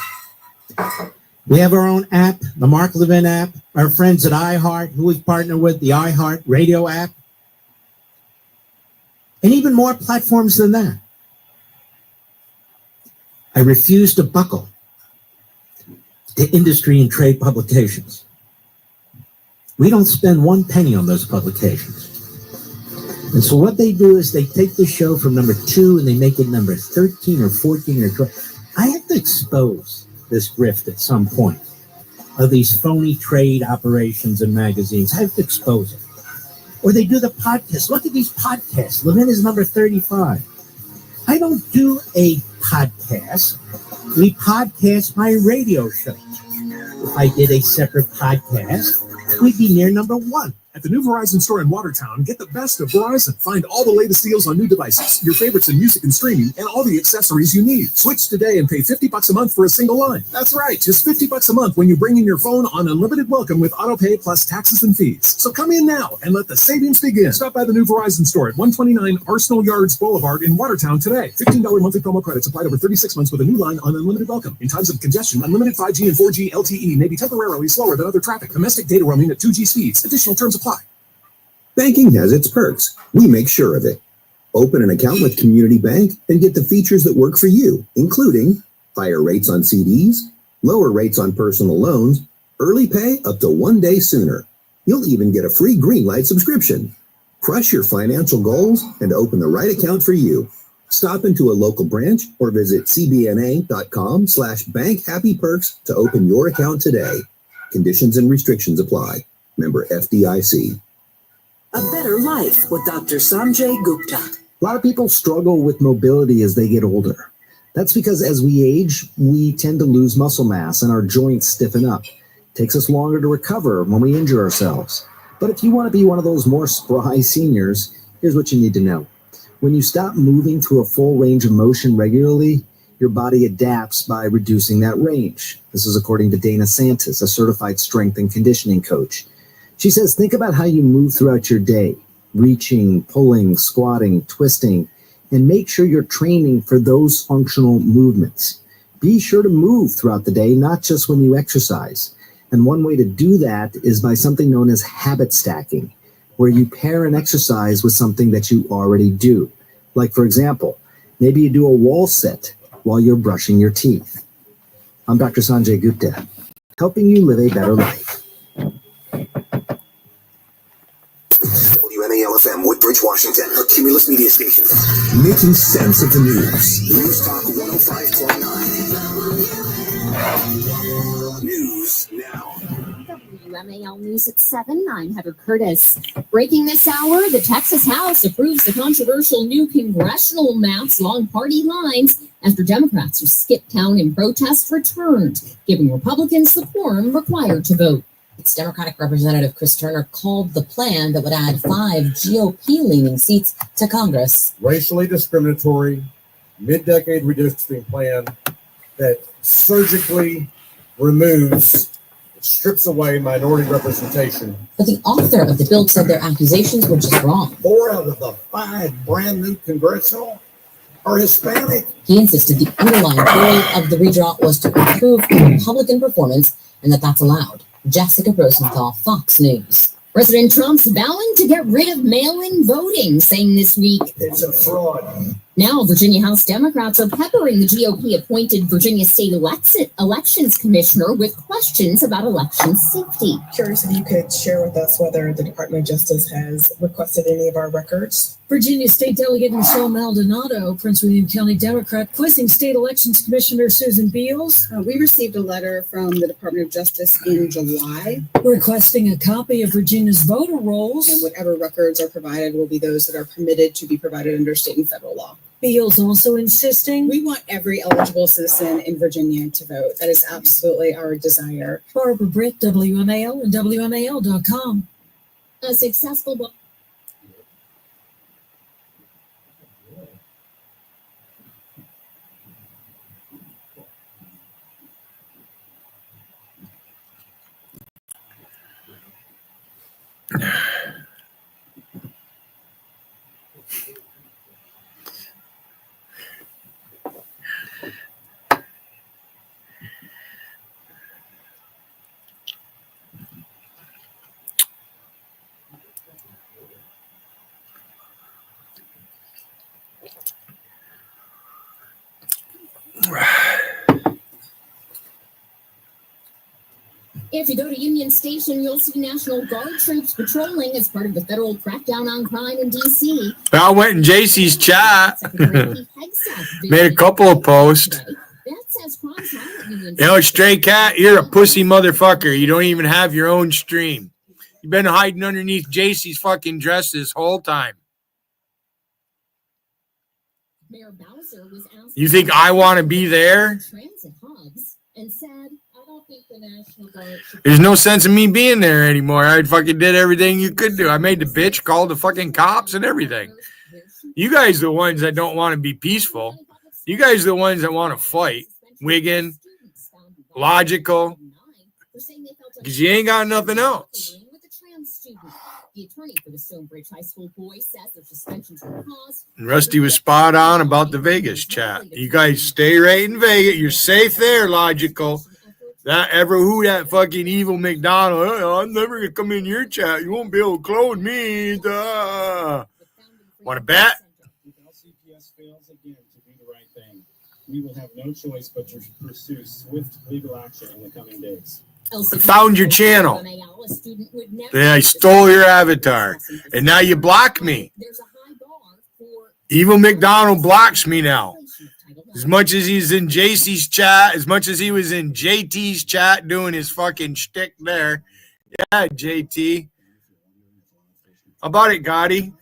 We have our own app, the Mark Levin app, our friends at iHeart, who we've partnered with, the iHeart radio app, and even more platforms than that. I refuse to buckle to industry and trade publications. We don't spend one penny on those publications. And so what they do is they take the show from number 2 and they make it number 13 or 14 or 12. I have to expose this grift at some point of these phony trade operations and magazines. I have to expose it. Or they do the podcast. Look at these podcasts. Levin is number 35. I don't do a podcast. We podcast my radio show. If I did a separate podcast, we'd be near number 1. At the new Verizon store in Watertown, get the best of Verizon. Find all the latest deals on new devices, your favorites in music and streaming, and all the accessories you need. Switch today and pay $50 a month for a single line. That's right, just $50 a month when you bring in your phone on unlimited welcome with autopay plus taxes and fees. So come in now and let the savings begin. Stop by the new Verizon store at 129 Arsenal Yards Boulevard in Watertown today. $15 monthly promo credits applied over 36 months with a new line on unlimited welcome. In times of congestion, unlimited 5G and 4G LTE may be temporarily slower than other traffic. Domestic data roaming at 2G speeds. Additional terms apply. Banking has its perks. We make sure of it. Open an account with Community Bank and get the features that work for you, including higher rates on CDs, lower rates on personal loans, early pay up to 1 day sooner. You'll even get a free Greenlight subscription. Crush your financial goals and open the right account for you. Stop into a local branch or visit cbna.com/bankhappyperks to open your account today. Conditions and restrictions apply. Member FDIC. A Better Life with Dr. Sanjay Gupta. A lot of people struggle with mobility as they get older. That's because as we age, we tend to lose muscle mass and our joints stiffen up. It takes us longer to recover when we injure ourselves. But if you want to be one of those more spry seniors, here's what you need to know. When you stop moving through a full range of motion regularly, your body adapts by reducing that range. This is according to Dana Santis, a certified strength and conditioning coach. She says, think about how you move throughout your day, reaching, pulling, squatting, twisting, and make sure you're training for those functional movements. Be sure to move throughout the day, not just when you exercise. And one way to do that is by something known as habit stacking, where you pair an exercise with something that you already do. Like, for example, maybe you do a wall sit while you're brushing your teeth. I'm Dr. Sanjay Gupta, helping you live a better life. WMAL-FM, Woodbridge, Washington, a Cumulus media station. Making sense of the news. News Talk 105.9. News now. WMAL News at 7. I'm Heather Curtis. Breaking this hour, the Texas House approves the controversial new congressional maps along party lines after Democrats who skipped town in protest returned, giving Republicans the quorum required to vote. Its Democratic Representative Chris Turner called the plan that would add 5 GOP-leaning seats to Congress. Racially discriminatory, mid-decade redistricting plan that surgically strips away minority representation. But the author of the bill said their accusations were just wrong. 4 out of the 5 brand new congressional are Hispanic. He insisted the underlying goal of the redraw was to improve Republican performance and that's allowed. Jessica Rosenthal, Fox News. President Trump's vowing to get rid of mail-in voting, saying this week, it's a fraud. Now, Virginia House Democrats are peppering the GOP-appointed Virginia State Elections Commissioner with questions about election safety. Curious if you could share with us whether the Department of Justice has requested any of our records. Virginia State Delegate Nicole Maldonado, Prince William County Democrat, quizzing State Elections Commissioner Susan Beals. We received a letter from the Department of Justice in July requesting a copy of Virginia's voter rolls. And whatever records are provided will be those that are permitted to be provided under state and federal law. Beals also insisting we want every eligible citizen in Virginia to vote. That is absolutely our desire. Barbara Britt, WMAL and WMAL.com. A successful If you go to Union Station, you'll see National Guard troops patrolling as part of the federal crackdown on crime in D.C. I went in JC's chat. Made a couple of posts. Stray cat, you're a pussy motherfucker. You don't even have your own stream. You've been hiding underneath JC's fucking dress this whole time. You think I want to be there? There's no sense in me being there anymore. I fucking did everything you could do. I made the bitch, called the fucking cops and everything. You guys are the ones that don't want to be peaceful. You guys are the ones that want to fight. Wiggin, logical, because you ain't got nothing else. Rusty was spot on about the Vegas chat. You guys stay right in Vegas. You're safe there, logical. Not ever who that fucking evil McDonald. I'm never going to come in your chat. You won't be able to clone me. Want to bet? We will have no choice but to pursue swift legal action in the coming days. I found your channel. Then I stole your avatar. And now you block me. Evil McDonald blocks me now. As much as he's in JC's chat, as much as he was in JT's chat doing his fucking shtick there. Yeah, JT. How about it, Gotti?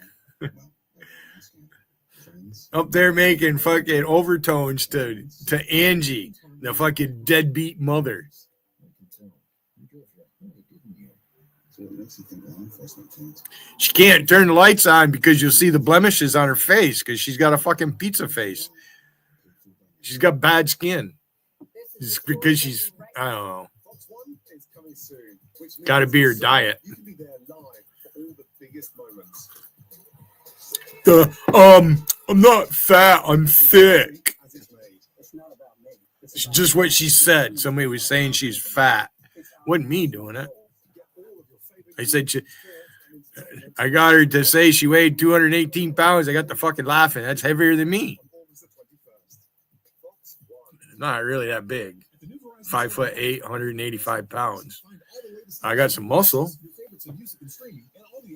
Up there making fucking overtones to Angie, the fucking deadbeat mother. She can't turn the lights on because you'll see the blemishes on her face because she's got a fucking pizza face. She's got bad skin. It's because she's, I don't know. Got to be her diet. I'm not fat, I'm thick. It's just what she said. Somebody was saying she's fat. Wasn't me doing it. I said I got her to say she weighed 218 pounds. I got the fucking laughing. That's heavier than me. Not really that big. 5'8", 185 pounds. I got some muscle.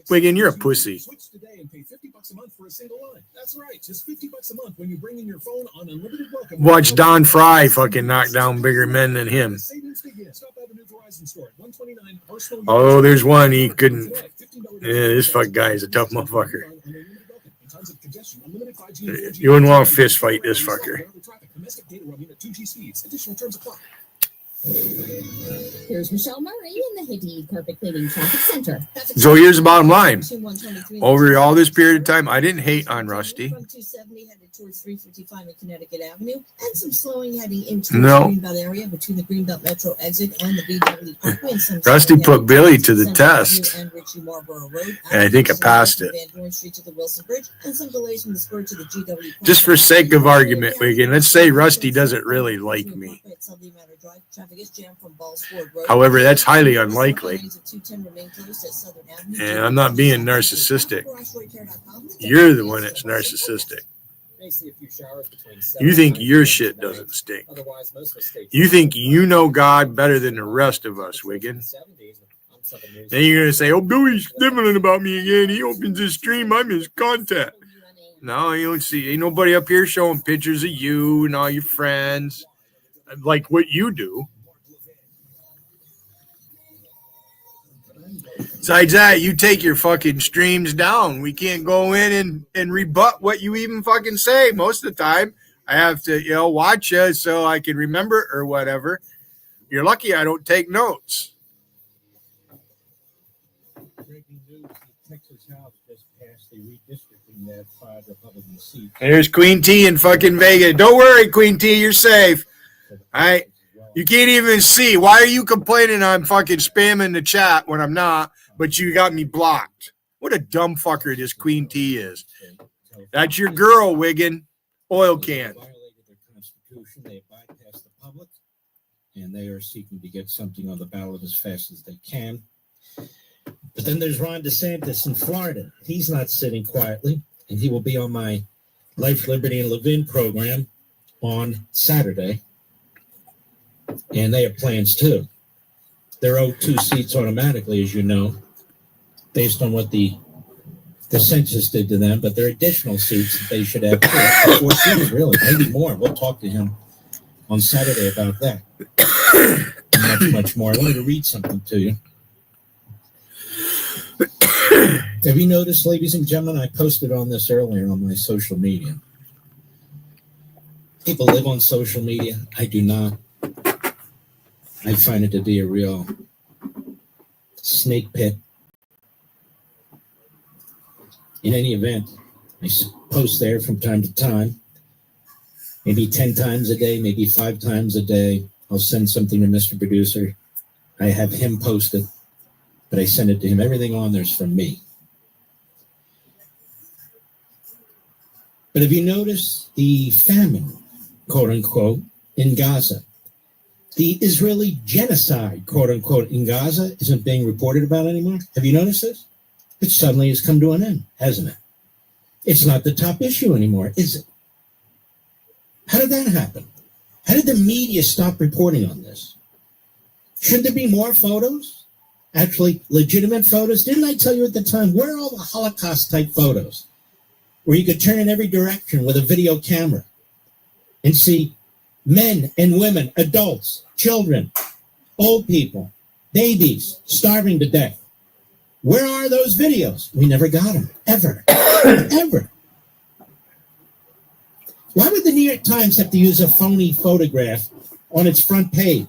Wiggin, you're a pussy. Switch today and pay $50 a month for a single line. That's right, just $50 a month when you bring in your phone on unlimited welcome. Watch Don Fry fucking knock down bigger men than him. Oh, there's one he couldn't. Yeah, this fuck guy is a tough motherfucker. You wouldn't want to fist fight this fucker. Here's Michelle Murray in the Haiti Carpet Cleaning Traffic Center. So here's the bottom line. Over all this period of time, I didn't hate on Rusty. From 270 headed towards 355 at Connecticut Avenue, and some slowing heading into the Greenbelt area between the Greenbelt Metro exit and the BW Parkway. Rusty put Billy to the test, and I think I passed it. Just for sake of argument, Wiggin, let's say Rusty doesn't really like me. However, that's highly unlikely. And I'm not being narcissistic. You're the one that's narcissistic. You think your shit doesn't stink. You think you know God better than the rest of us, Wiggin. Then you're going to say, oh, Billy's sniveling about me again. He opens his stream. I'm his contact. No, you don't see. Ain't nobody up here showing pictures of you and all your friends. Like what you do. Besides that, you take your fucking streams down. We can't go in and rebut what you even fucking say. Most of the time, I have to, watch you so I can remember or whatever. You're lucky I don't take notes. Breaking news: Texas House just passed the redistricting that 5 Republican seats. There's Queen T in fucking Vegas. Don't worry, Queen T, you're safe. All right. You can't even see. Why are you complaining I'm fucking spamming the chat when I'm not, but you got me blocked? What a dumb fucker this Queen T is. That's your girl, Wiggin. Oil can. They violated their constitution. They bypassed the public, and they are seeking to get something on the ballot as fast as they can. But then there's Ron DeSantis in Florida. He's not sitting quietly, and he will be on my Life, Liberty, and Levin program on Saturday. And they have plans too. they're owed 2 seats automatically, as you know, based on what the census did to them, but there are additional seats that they should have. 4 seats, really, maybe more. We'll talk to him on Saturday about that. And much more. I wanted to read something to you. Have you noticed, ladies and gentlemen, I posted on this earlier on my social media. People live on social media. I do not. I find it to be a real snake pit. In any event, I post there from time to time, maybe 10 times a day, maybe 5 times a day. I'll send something to Mr. Producer. I have him post it, but I send it to him. Everything on there's from me. But have you noticed the famine, quote unquote, in Gaza? The Israeli genocide, quote unquote, in Gaza isn't being reported about anymore. Have you noticed this? It suddenly has come to an end, hasn't it? It's not the top issue anymore, is it? How did that happen? How did the media stop reporting on this? Should there be more photos? Actually, legitimate photos? Didn't I tell you at the time, where are all the Holocaust-type photos? Where you could turn in every direction with a video camera and see men and women, adults, children, old people, babies, starving to death. Where are those videos? We never got them, ever, ever. Why would the New York Times have to use a phony photograph on its front page?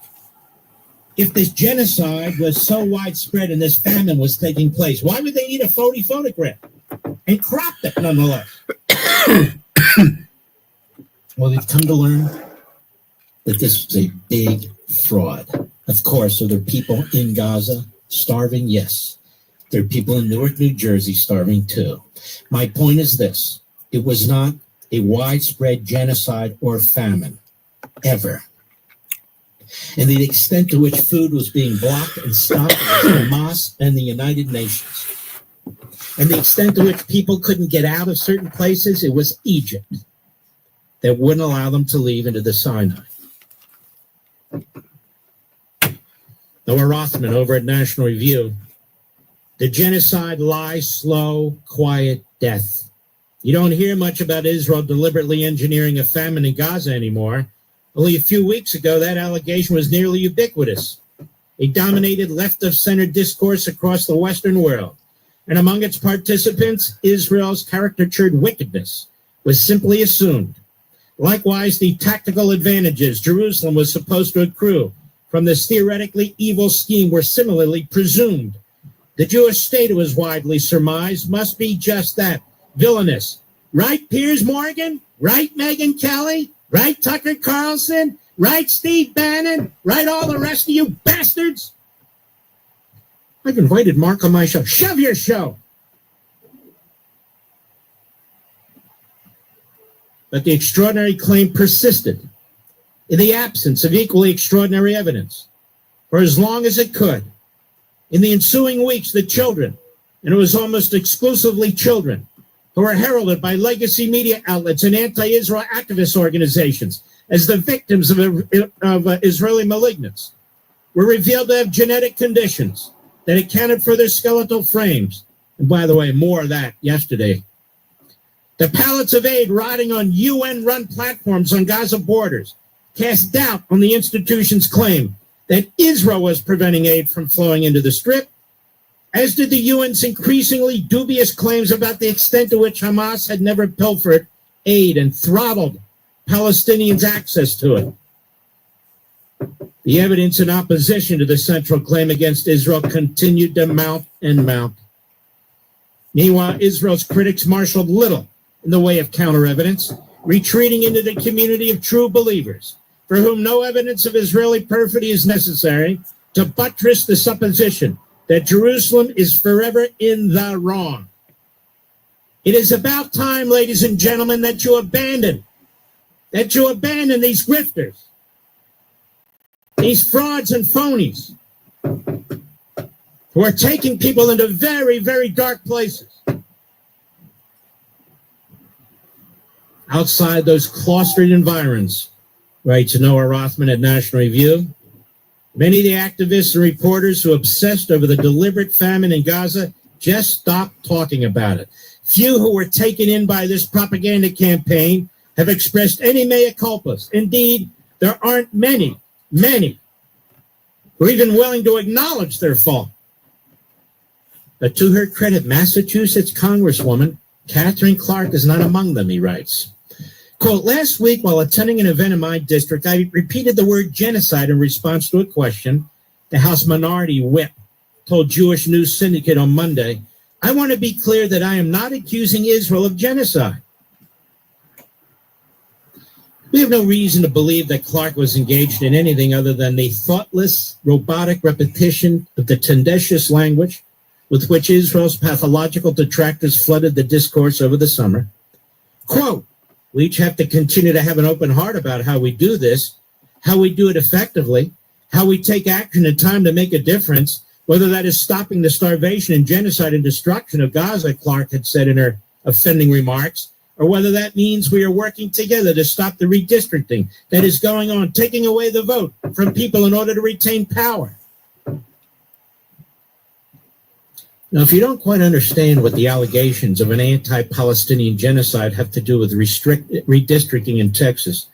If this genocide was so widespread and this famine was taking place, why would they need a phony photograph? And cropped it, nonetheless. Well, they've come to learn that this was a big fraud. Of course, are there people in Gaza starving? Yes. There are people in Newark, New Jersey starving too. My point is this. It was not a widespread genocide or famine, ever. And the extent to which food was being blocked and stopped was Hamas and the United Nations. And the extent to which people couldn't get out of certain places, it was Egypt that wouldn't allow them to leave into the Sinai. Noah Rothman over at National Review. The genocide lies slow, quiet death. You don't hear much about Israel deliberately engineering a famine in Gaza anymore. Only a few weeks ago, that allegation was nearly ubiquitous. It dominated left-of-center discourse across the Western world. And among its participants, Israel's caricatured wickedness was simply assumed. Likewise, the tactical advantages Jerusalem was supposed to accrue from this theoretically evil scheme were similarly presumed. The Jewish state, it was widely surmised, must be just that, villainous. Right, Piers Morgan? Right, Megyn Kelly? Right, Tucker Carlson? Right, Steve Bannon? Right, all the rest of you bastards? I've invited Mark on my show. Shove your show. But the extraordinary claim persisted in the absence of equally extraordinary evidence for as long as it could. In the ensuing weeks, the children, and it was almost exclusively children, who were heralded by legacy media outlets and anti-Israel activist organizations as the victims of Israeli malignance, were revealed to have genetic conditions that accounted for their skeletal frames. And by the way, more of that yesterday. The pallets of aid riding on UN-run platforms on Gaza borders cast doubt on the institution's claim that Israel was preventing aid from flowing into the Strip, as did the UN's increasingly dubious claims about the extent to which Hamas had never pilfered aid and throttled Palestinians' access to it. The evidence in opposition to the central claim against Israel continued to mount and mount. Meanwhile, Israel's critics marshaled little in the way of counter-evidence, retreating into the community of true believers, for whom no evidence of Israeli perfidy is necessary to buttress the supposition that Jerusalem is forever in the wrong. It is about time, ladies and gentlemen, that you abandon these grifters, these frauds and phonies who are taking people into very, very dark places. Outside those cloistered environs, writes Noah Rothman at National Review, Many of the activists and reporters who obsessed over the deliberate famine in Gaza just stopped talking about it. Few who were taken in by this propaganda campaign have expressed any mea culpas. Indeed, there aren't many who are even willing to acknowledge their fault. But to her credit, Massachusetts Congresswoman Catherine Clark is not among them, he writes. Quote, last week while attending an event in my district, I repeated the word genocide in response to a question. The House Minority Whip told Jewish News Syndicate on Monday, I want to be clear that I am not accusing Israel of genocide. We have no reason to believe that Clark was engaged in anything other than the thoughtless, robotic repetition of the tendentious language with which Israel's pathological detractors flooded the discourse over the summer. Quote, we each have to continue to have an open heart about how we do this, how we do it effectively, how we take action in time to make a difference, whether that is stopping the starvation and genocide and destruction of Gaza, Clark had said in her offending remarks, or whether that means we are working together to stop the redistricting that is going on, taking away the vote from people in order to retain power. Now, if you don't quite understand what the allegations of an anti-Palestinian genocide have to do with redistricting in Texas,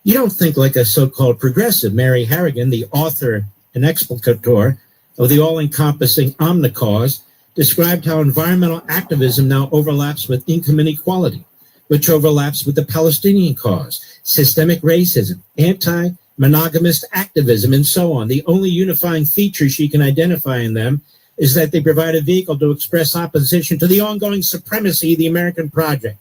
you don't think like a so-called progressive. Mary Harrigan, the author and explicator of the all-encompassing Omnicause, described how environmental activism now overlaps with income inequality, which overlaps with the Palestinian cause, systemic racism, anti-monogamist activism, and so on. The only unifying feature she can identify in them is that they provide a vehicle to express opposition to the ongoing supremacy of the American project.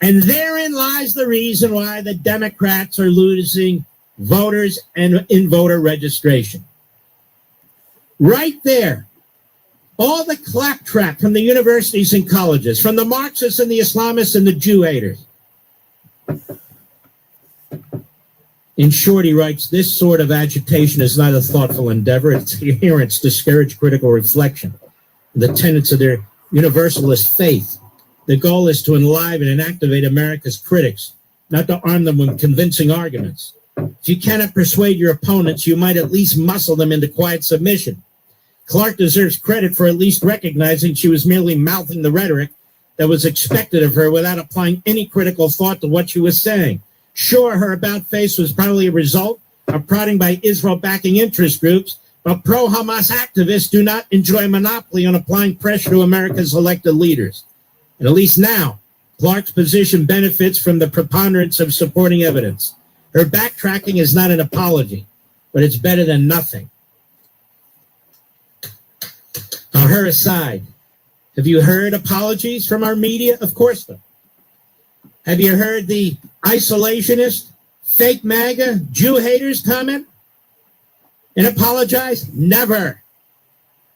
And therein lies the reason why the Democrats are losing voters and in voter registration. Right there. All the claptrap from the universities and colleges, from the Marxists and the Islamists and the Jew haters. In short, he writes, this sort of agitation is not a thoughtful endeavor. Its adherents discourage critical reflection, the tenets of their universalist faith. The goal is to enliven and activate America's critics, not to arm them with convincing arguments. If you cannot persuade your opponents, you might at least muscle them into quiet submission. Clark deserves credit for at least recognizing she was merely mouthing the rhetoric that was expected of her without applying any critical thought to what she was saying. Sure, her about-face was probably a result of prodding by Israel-backing interest groups, but pro-Hamas activists do not enjoy a monopoly on applying pressure to America's elected leaders. And at least now, Clark's position benefits from the preponderance of supporting evidence. Her backtracking is not an apology, but it's better than nothing. On her aside, have you heard apologies from our media? Of course not. Have you heard the isolationist, fake MAGA, Jew haters comment and apologize? Never.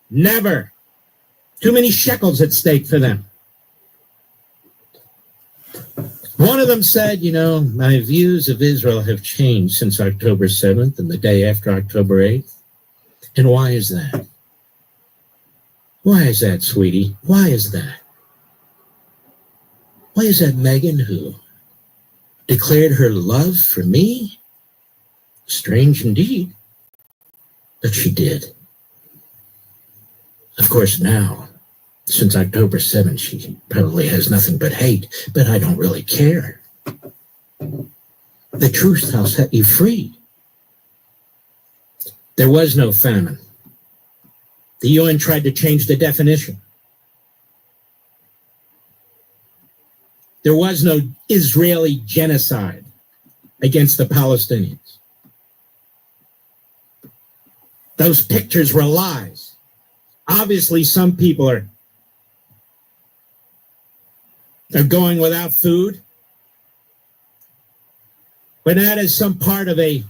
Never. Too many shekels at stake for them. One of them said, you know, my views of Israel have changed since October 7th and the day after October 8th. And why is that? Why is that, sweetie? Why is that? Why is that Megan who declared her love for me? Strange indeed, but she did. Of course, now, since October 7th, she probably has nothing but hate, but I don't really care. The truth shall set you free. There was no famine. The UN tried to change the definition. There was no Israeli genocide against the Palestinians. Those pictures were lies. Obviously, some people are going without food, but that is some part of a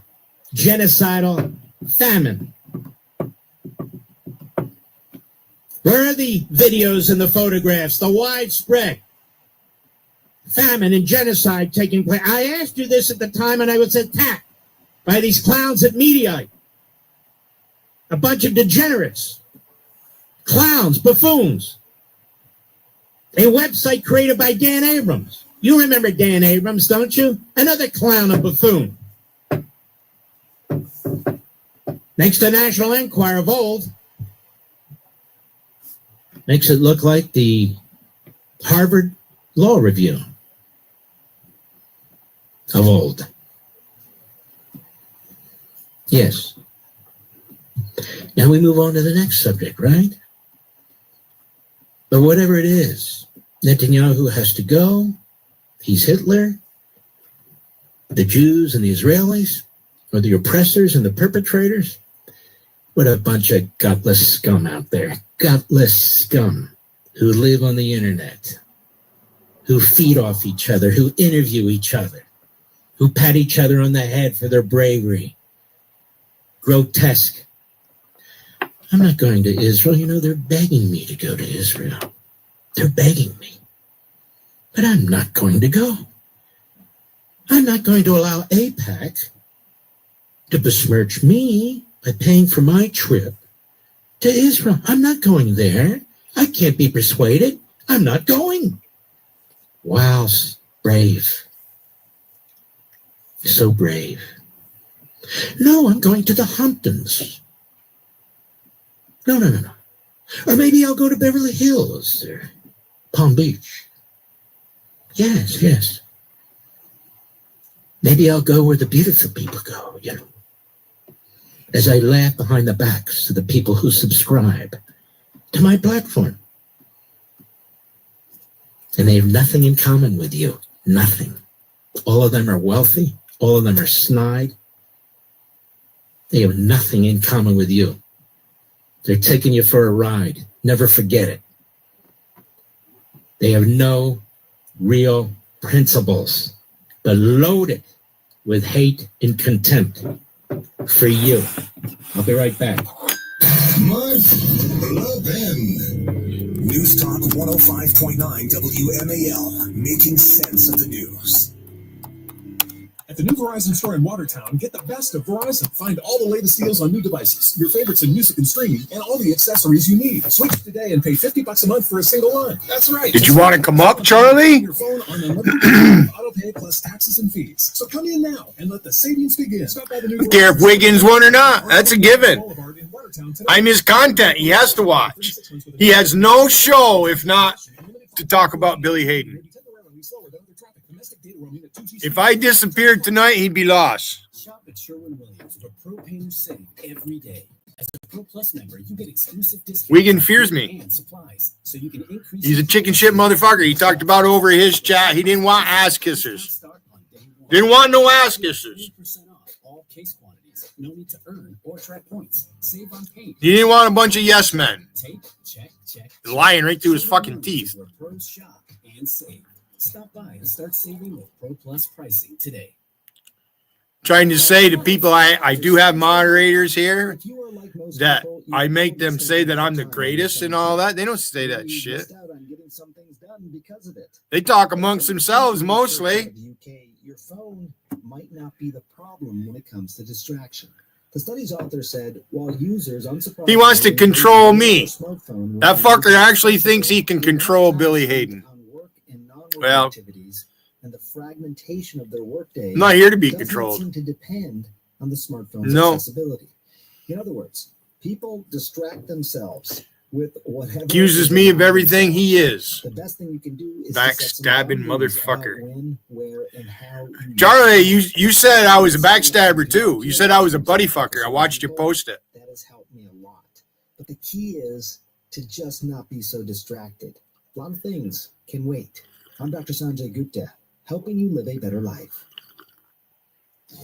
genocidal famine. Where are the videos and the photographs, the widespread famine and genocide taking place? I asked you this at the time and I was attacked by these clowns at Mediaite. A bunch of degenerates, clowns, buffoons. A website created by Dan Abrams. You remember Dan Abrams, don't you? Another clown, a buffoon. Makes the National Enquirer of old. Makes it look like the Harvard Law Review of old. Yes. Now we move on to the next subject, right? But whatever it is, Netanyahu has to go. He's Hitler. The Jews and the Israelis are the oppressors and the perpetrators. What a bunch of gutless scum out there. Gutless scum who live on the internet, who feed off each other, who interview each other, who pat each other on the head for their bravery. Grotesque. I'm not going to Israel. You know, they're begging me to go to Israel. They're begging me. But I'm not going to go. I'm not going to allow AIPAC to besmirch me by paying for my trip to Israel. I'm not going there. I can't be persuaded. I'm not going. Wow, brave. So brave. No, I'm going to the Hamptons. No. Or maybe I'll go to Beverly Hills or Palm Beach. Yes. Maybe I'll go where the beautiful people go, you know. As I laugh behind the backs of the people who subscribe to my platform. And they have nothing in common with you. Nothing. All of them are wealthy. All of them are snide. They have nothing in common with you. They're taking you for a ride. Never forget it. They have no real principles, but loaded with hate and contempt for you. I'll be right back. Mark Levin. News Talk 105.9 WMAL, making sense of the news. At the new Verizon store in Watertown, get the best of Verizon. Find all the latest deals on new devices, your favorites in music and streaming, and all the accessories you need. Switch today and pay $50 a month for a single line. That's right. Did you want to come up, Charlie? Your phone on unlimited auto pay plus taxes and fees. So come in now and let the savings begin. Stop by the new I don't care if Wiggins won or not. That's a given. I'm his content. He has to watch. He has no show if not to talk about Billy Hayden. If I disappeared tonight, he'd be lost. Shop at Sherwin-Williams, where pro painters save every day. As a Pro Plus member, you get exclusive discounts. Wiggin fears me. And supplies, so you can increase. He's a chicken shit motherfucker. He talked about over his chat. He didn't want ass kissers. Didn't want no ass kissers. 20% off all case quantities. No need to earn or track points. Save on paint. He didn't want a bunch of yes men. Tape, check. He's lying right through his fucking teeth. Where pros shop and save. Stop by and start saving with Pro Plus pricing today. Trying to say to people, I do have moderators here that I make them say that I'm the greatest and all that. They don't say that shit. They talk amongst themselves mostly. Your phone might not be the problem when it comes to distraction. The study's author said, while users unsurprisingly... He wants to control me. That fucker actually thinks he can control Billy Hayden. Well, and the fragmentation of their workday. I'm not here to be controlled. Seem to depend on the smartphone's No. accessibility. In other words, people distract themselves with whatever. Accuses me of everything he is. The best thing you can do is backstabbing motherfucker. when, where, and how. Charlie, you said I was a backstabber too. You said I was a buddy fucker. I watched you post it. That has helped me a lot. But the key is to just not be so distracted. A lot of things can wait. I'm Dr. Sanjay Gupta, helping you live a better life.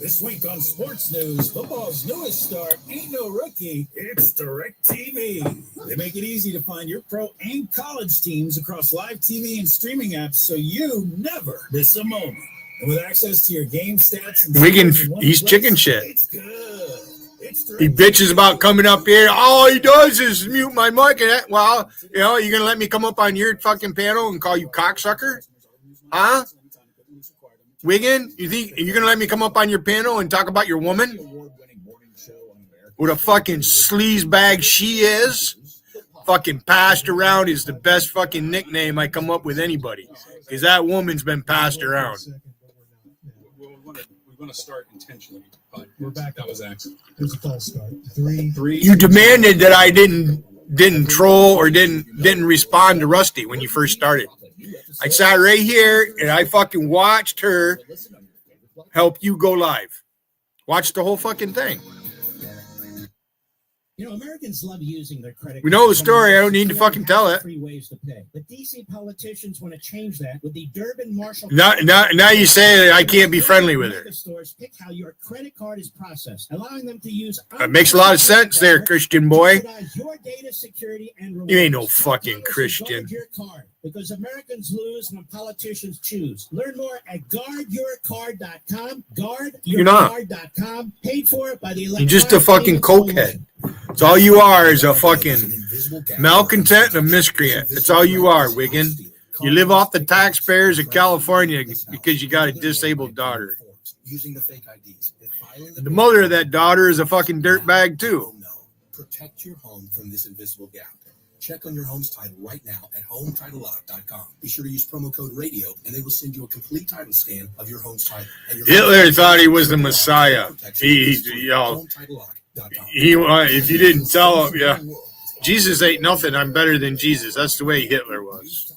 This week on Sports News, football's newest star ain't no rookie. It's DirecTV. They make it easy to find your pro and college teams across live TV and streaming apps so you never miss a moment. And with access to your game stats and Wiggin, he's place, chicken shit. it's good. It's He bitches about coming up here. All he does is mute my mic. And well, you know, you gonna let me come up on your fucking panel and call you cocksucker? Huh? Wiggin, you think you're gonna let me come up on your panel and talk about your woman? What a fucking sleaze bag she is. Fucking passed around is the best fucking nickname I come up with anybody. Because that woman's been passed around. We're going to start intentionally. We're back. That was accident. It was a false start. Three. You demanded that I didn't troll or didn't respond to Rusty when you first started. I sat right here and I fucking watched her help you go live. Watch the whole fucking thing. You know, Americans love using their credit. We know the story. I don't need to fucking tell it. Free ways to pay. But DC politicians want to change that with the Durbin Marshall. Now you say that I can't be friendly with her. Stores pick how your credit card is processed, allowing them to use. That makes a lot of sense there, Christian boy. Your data security and you ain't no fucking Christian. Your card, because Americans lose when politicians choose. Learn more at guardyourcard.com. Guardyourcard.com. Paid for by the. You're just a fucking cokehead. That's all you are is a fucking malcontent and a miscreant. That's all you are, Wiggin. You live off the taxpayers of California because you got a disabled daughter. And the mother of that daughter is a fucking dirtbag too. Protect your home from this invisible gap. Check on your home's title right now at HomeTitleLock.com. Be sure to use promo code RADIO, and they will send you a complete title scan of your home's title. Hitler thought he was the Messiah. If you didn't tell him, yeah, Jesus ain't nothing. I'm better than Jesus. That's the way Hitler was.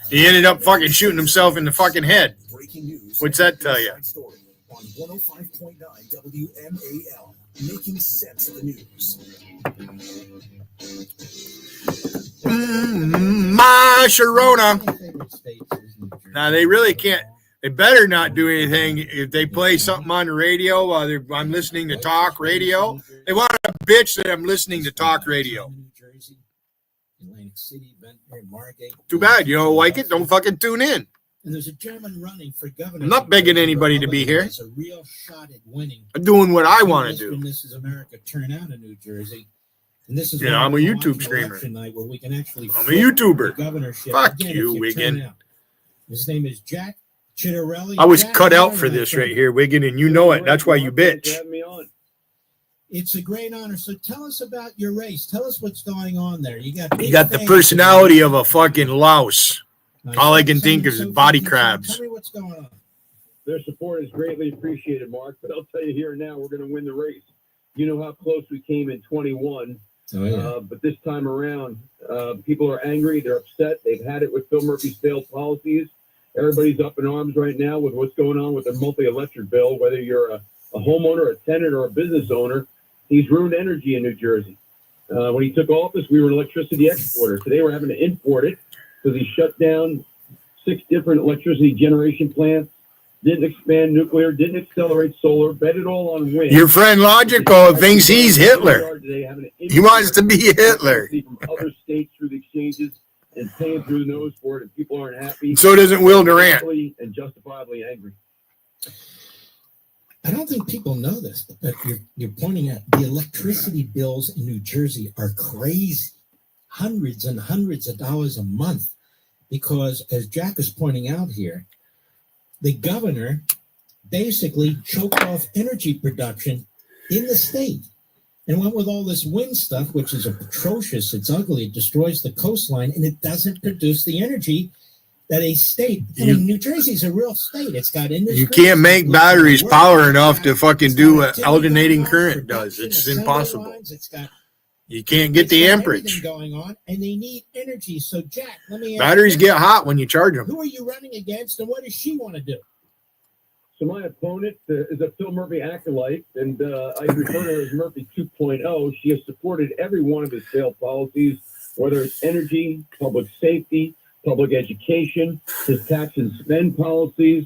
He ended up fucking shooting himself in the fucking head. What's that tell you? On 105.9 WMAL, making sense of the news. My Sharona. Now they really can't. They better not do anything if they play something on the radio while I'm listening to talk radio. They want to bitch that I'm listening to talk radio. Too bad. You don't like it? Don't fucking tune in. And there's a German running for governor. I'm not begging anybody to be here. Has a real shot at winning. I'm doing what I want to do. This is America turnout in New Jersey. And this is I'm a YouTube streamer. Night where we can actually I'm a YouTuber. Governorship. Fuck Again, you, Wiggin. His name is Jack Chitterelli. I was cut out for this right here, Wiggin, and you know it. That's why you bitch. It's a great honor. So tell us about your race. Tell us what's going on there. You got the personality of a fucking louse. All I can think of is body crabs. Tell me what's going on. Their support is greatly appreciated, Mark, but I'll tell you here and now, we're going to win the race. You know how close we came in 21. Oh, yeah. But this time around, people are angry. They're upset. They've had it with Phil Murphy's failed policies. Everybody's up in arms right now with what's going on with the monthly electric bill, whether you're a homeowner, a tenant, or a business owner. He's ruined energy in New Jersey. When he took office, we were an electricity exporter. Today, we're having to import it because he shut down 6 different electricity generation plants, didn't expand nuclear, didn't accelerate solar, bet it all on wind. Your friend Logical thinks he's Hitler. He wants to be Hitler. From other states through the exchanges and paying through the nose for it, and people aren't happy. So doesn't Will Durant. And justifiably angry. I don't think people know this, but you're pointing out the electricity bills in New Jersey are crazy. Hundreds and hundreds of dollars a month. Because, as Jack is pointing out here, the governor basically choked off energy production in the state and went with all this wind stuff, which is atrocious. It's ugly. It destroys the coastline, and it doesn't produce the energy that a state. New Jersey's a real state. It's got industry. You can't make batteries power enough to fucking do what alternating current does. It's impossible. It's got You can't get the amperage. Going on, and they need energy. So, Jack, let me ask batteries you, get hot when you charge them. Who are you running against, and what does she want to do? So my opponent is a Phil Murphy acolyte, and I refer to her as Murphy 2.0. She has supported every one of his failed policies, whether it's energy, public safety, public education, his tax and spend policies.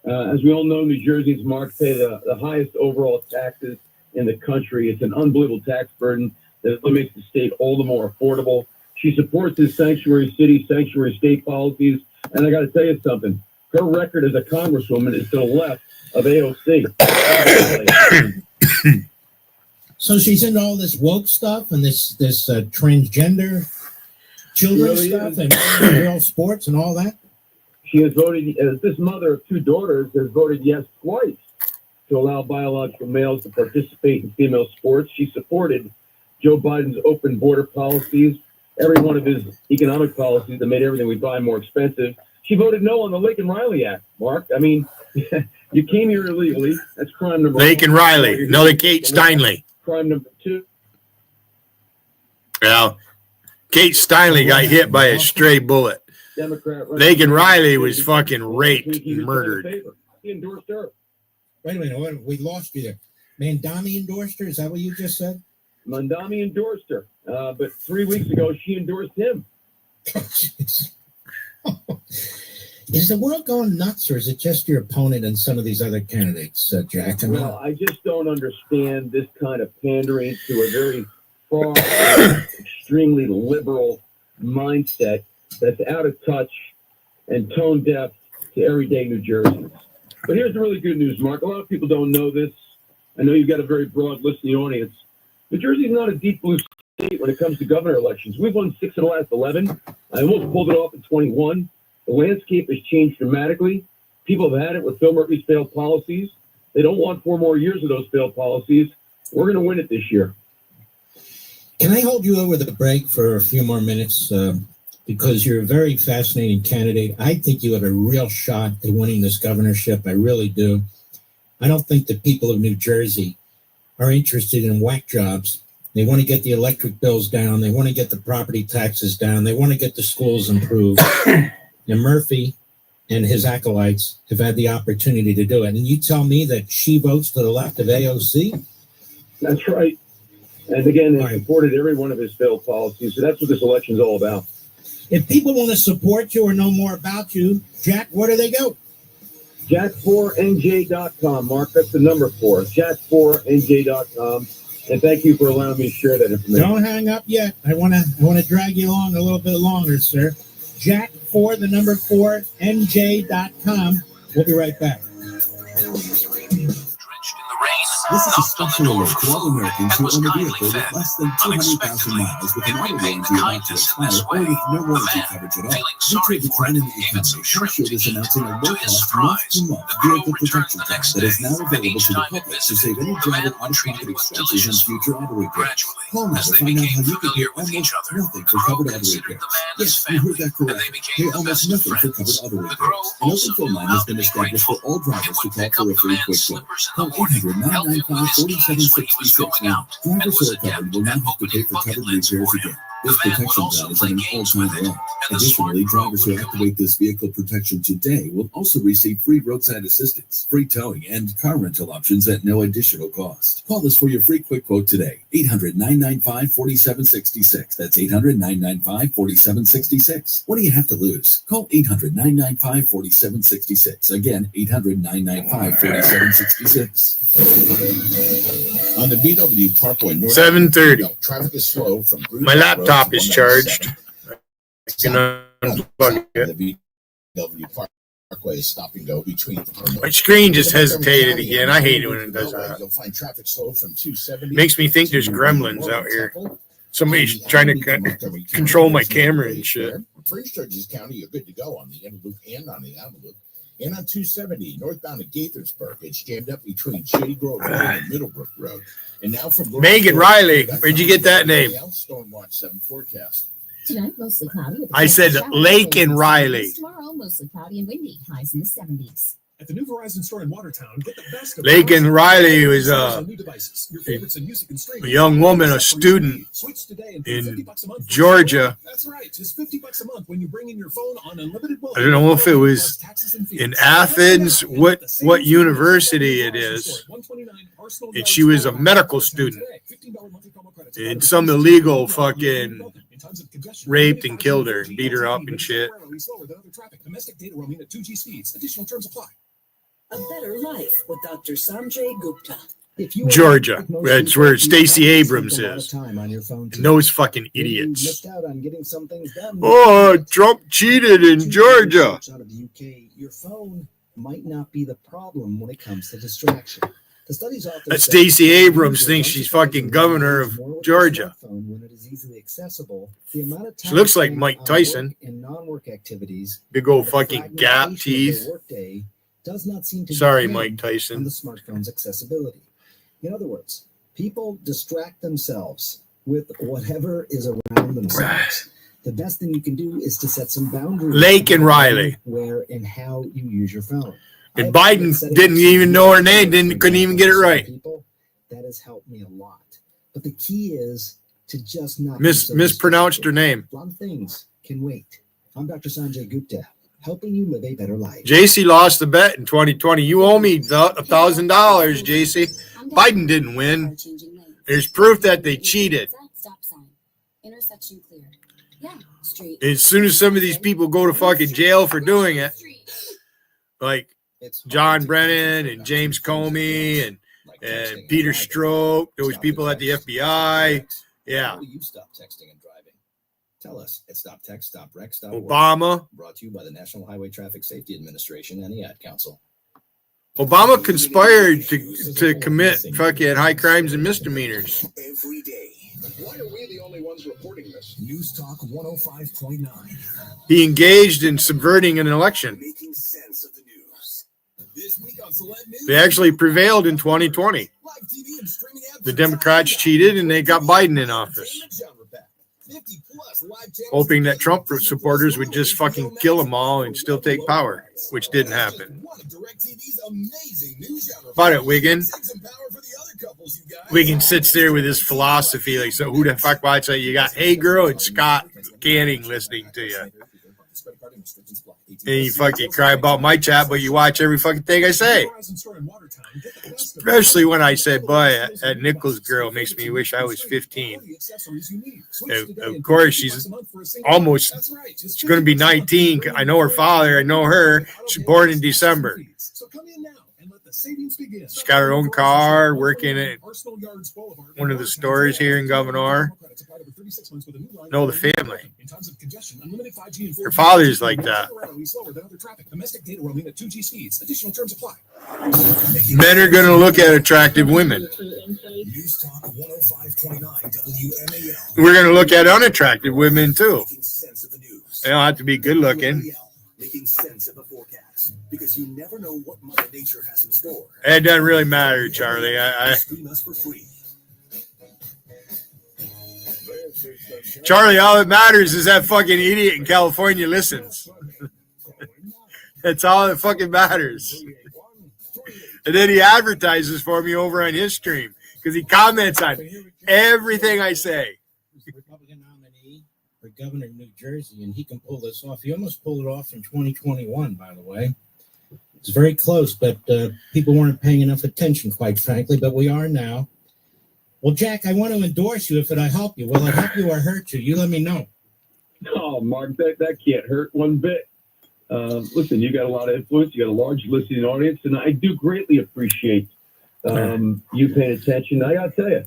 As we all know, New Jersey's marked pay the highest overall taxes in the country. It's an unbelievable tax burden that makes the state all the more affordable. She supports his sanctuary city, sanctuary state policies. And I got to tell you something. Her record as a congresswoman is to the left of AOC. So she's into all this woke stuff and this transgender children stuff and girl sports and all that? She has voted, as this mother of 2 daughters, has voted yes twice to allow biological males to participate in female sports. She supported Joe Biden's open border policies, every one of his economic policies that made everything we buy more expensive. She voted no on the Lincoln Riley Act, Mark. I mean, You came here illegally. That's crime number Lake one. and Riley. No, the Kate Steinle. Crime number two. Well, Kate Steinle got hit by a stray bullet. Democrat. Lake and Riley was fucking raped and murdered. He endorsed her. Wait a minute. We lost you there. Mandami endorsed her? Is that what you just said? Mandami endorsed her. But 3 weeks ago, she endorsed him. Is the world going nuts, or is it just your opponent and some of these other candidates, Jack? Well, I just don't understand this kind of pandering to a very far, extremely liberal mindset that's out of touch and tone deaf to everyday New Jerseyans. But here's the really good news, Mark. A lot of people don't know this. I know you've got a very broad listening audience. New Jersey's not a deep blue state when it comes to governor elections. We've won 6 of the last 11. I almost pulled it off in 21. The landscape has changed dramatically. People have had it with Phil Murphy's failed policies. They don't want 4 more years of those failed policies. We're going to win it this year. Can I hold you over the break for a few more minutes? Because you're a very fascinating candidate. I think you have a real shot at winning this governorship. I really do. I don't think the people of New Jersey are interested in whack jobs. They want to get the electric bills down. They want to get the property taxes down. They want to get the schools improved. And Murphy and his acolytes have had the opportunity to do it. And you tell me that she votes to the left of AOC? That's right. And again, they supported every one of his failed policies. So that's what this election's all about. If people want to support you or know more about you, Jack, where do they go? Jack4nj.com, Mark. That's the number 4. Jack4nj.com. And thank you for allowing me to share that information. Don't hang up yet. I want to drag you along a little bit longer, sir. Jack4, the number 4, nj.com. We'll be right back. This is a special alert to all Americans who own a vehicle with less than 200,000 miles with an auto warranty about to expire or with no warranty coverage at all. Due to a decline in the economy, CarShield is announcing a low-cost month-to-month vehicle protection plan that is now available to the public to save any driver out-of-pocket expenses on future auto repairs. Call now to find out how you can pay almost nothing for covered auto repairs. Yes, you heard that correctly. Pay almost nothing for covered auto repairs. An open phone line has been established for all drivers to call for a free quick quote. Call 800-995-4766 now. Drivers who are covered will not have to pay for covered repairs again. This protection plan is at an all-time low. Additionally, drivers who activate this vehicle protection today will also receive free roadside assistance, free towing, and car rental options at no additional cost. Call us for your free quick quote today. 800-995-4766. That's 800-995-4766. What do you have to lose? Call 800-995-4766. Again, 800-995-4766. On the BW Parkway North 7:30. Traffic is slow from My laptop is charged. I can unplug it. The BW Parkway is stop and go between. My screen just hesitated again. I hate it when it does that. You'll find traffic slow from 270. Makes me think there's gremlins out here. Somebody's trying to control my camera and shit. For East Georges County, you're good to go on the inner loop and on the outer loop. And on 270, northbound at Gaithersburg, it's jammed up between Shady Grove Road and Middlebrook Road. And now from Megan Riley, where'd you get that name? Storm Watch 7 forecast. Tonight, mostly cloudy. with a I said chance of Lake showers and Riley. Tomorrow, mostly cloudy and windy. Highs in the 70s. At the new Verizon store in Watertown, get the best of Lake and Verizon. Riley was New devices, your favorites in music and a streaming. young woman, a student Switch today and pay $50 in a month for Georgia. That's right. Just $50 a month when you bring in your phone on unlimited I don't know if it was in Athens, what university it is. And she was a medical student. And some illegal fucking raped and killed her, beat her up and shit. Domestic data roaming at 2G speeds. Additional terms apply. A better life with Dr. Sanjay Gupta. Georgia. That's where Stacey Abrams is. And those fucking idiots. Oh, Trump cheated in Georgia. Out of the UK, your phone might not be the problem when it comes to distraction. The study's authors That say Stacey Abrams thinks she's fucking governor of Georgia. when it is easily accessible, the amount of time She looks like spent Mike on Tyson. work and non-work activities, Big old and the fucking gap fragmentation of teeth. their workday does not seem to Sorry, depend Mike Tyson. on the smartphone's accessibility. In other words, people distract themselves with whatever is around themselves. The best thing you can do is to set some boundaries. Lake and Riley. Where and how you use your phone. And Biden didn't even know her name, couldn't even get it right. That has helped me a lot. But the key is to just not mispronounced her name. A lot of things can wait. I'm Dr. Sanjay Gupta, helping you live a better life. JC lost the bet in 2020. You owe me $1,000, JC. Biden didn't win. There's proof that they cheated. Intersection clear. Yeah, straight. As soon as some of these people go to fucking jail for doing it, like John Brennan and James Comey and Peter Strzok, those people at the FBI, yeah. How do you stop texting and driving? Tell us at StopText.Wreck.org. Obama. Brought to you by the National Highway Traffic Safety Administration and the Ad Council. Obama conspired to commit fucking high crimes and misdemeanors. Every day. Why are we the only ones reporting this? News Talk 105.9. He engaged in subverting an election. Making sense of the news. This week on Celeb News. They actually prevailed in 2020. The Democrats cheated and they got Biden in office. Hoping that Trump supporters would just fucking kill them all and still take power, which didn't happen. About it, Wiggin. Wiggin sits there with his philosophy, like, so who the fuck watch that? You got Hey Girl and Scott Canning listening to you. And you fucking cry about my chat, but you watch every fucking thing I say. Especially when I said, boy, that Nichols girl makes me wish I was 15. Of course, she's going to be 19. I know her father. I know her. She's born in December. She's got her own car, working at one of the stores here in Governor. Know the family. Her father's like that. Men are going to look at attractive women. We're going to look at unattractive women too. They don't have to be good looking. Making sense of the forecast, because you never know what Mother Nature has in store. It doesn't really matter, Charlie. Stream us for free. Charlie, all that matters is that fucking idiot in California listens. That's all that fucking matters. And then he advertises for me over on his stream because he comments on everything I say. Republican nominee for governor of New Jersey, and he can pull this off. He almost pulled it off in 2021, by the way. It's very close, but people weren't paying enough attention, quite frankly, but we are now. Well, Jack, I want to endorse you if it'll help you. Will it help you or hurt you? You let me know. Oh, Mark, that can't hurt one bit. Listen, you got a lot of influence. You got a large listening audience, and I do greatly appreciate you paying attention. I got to tell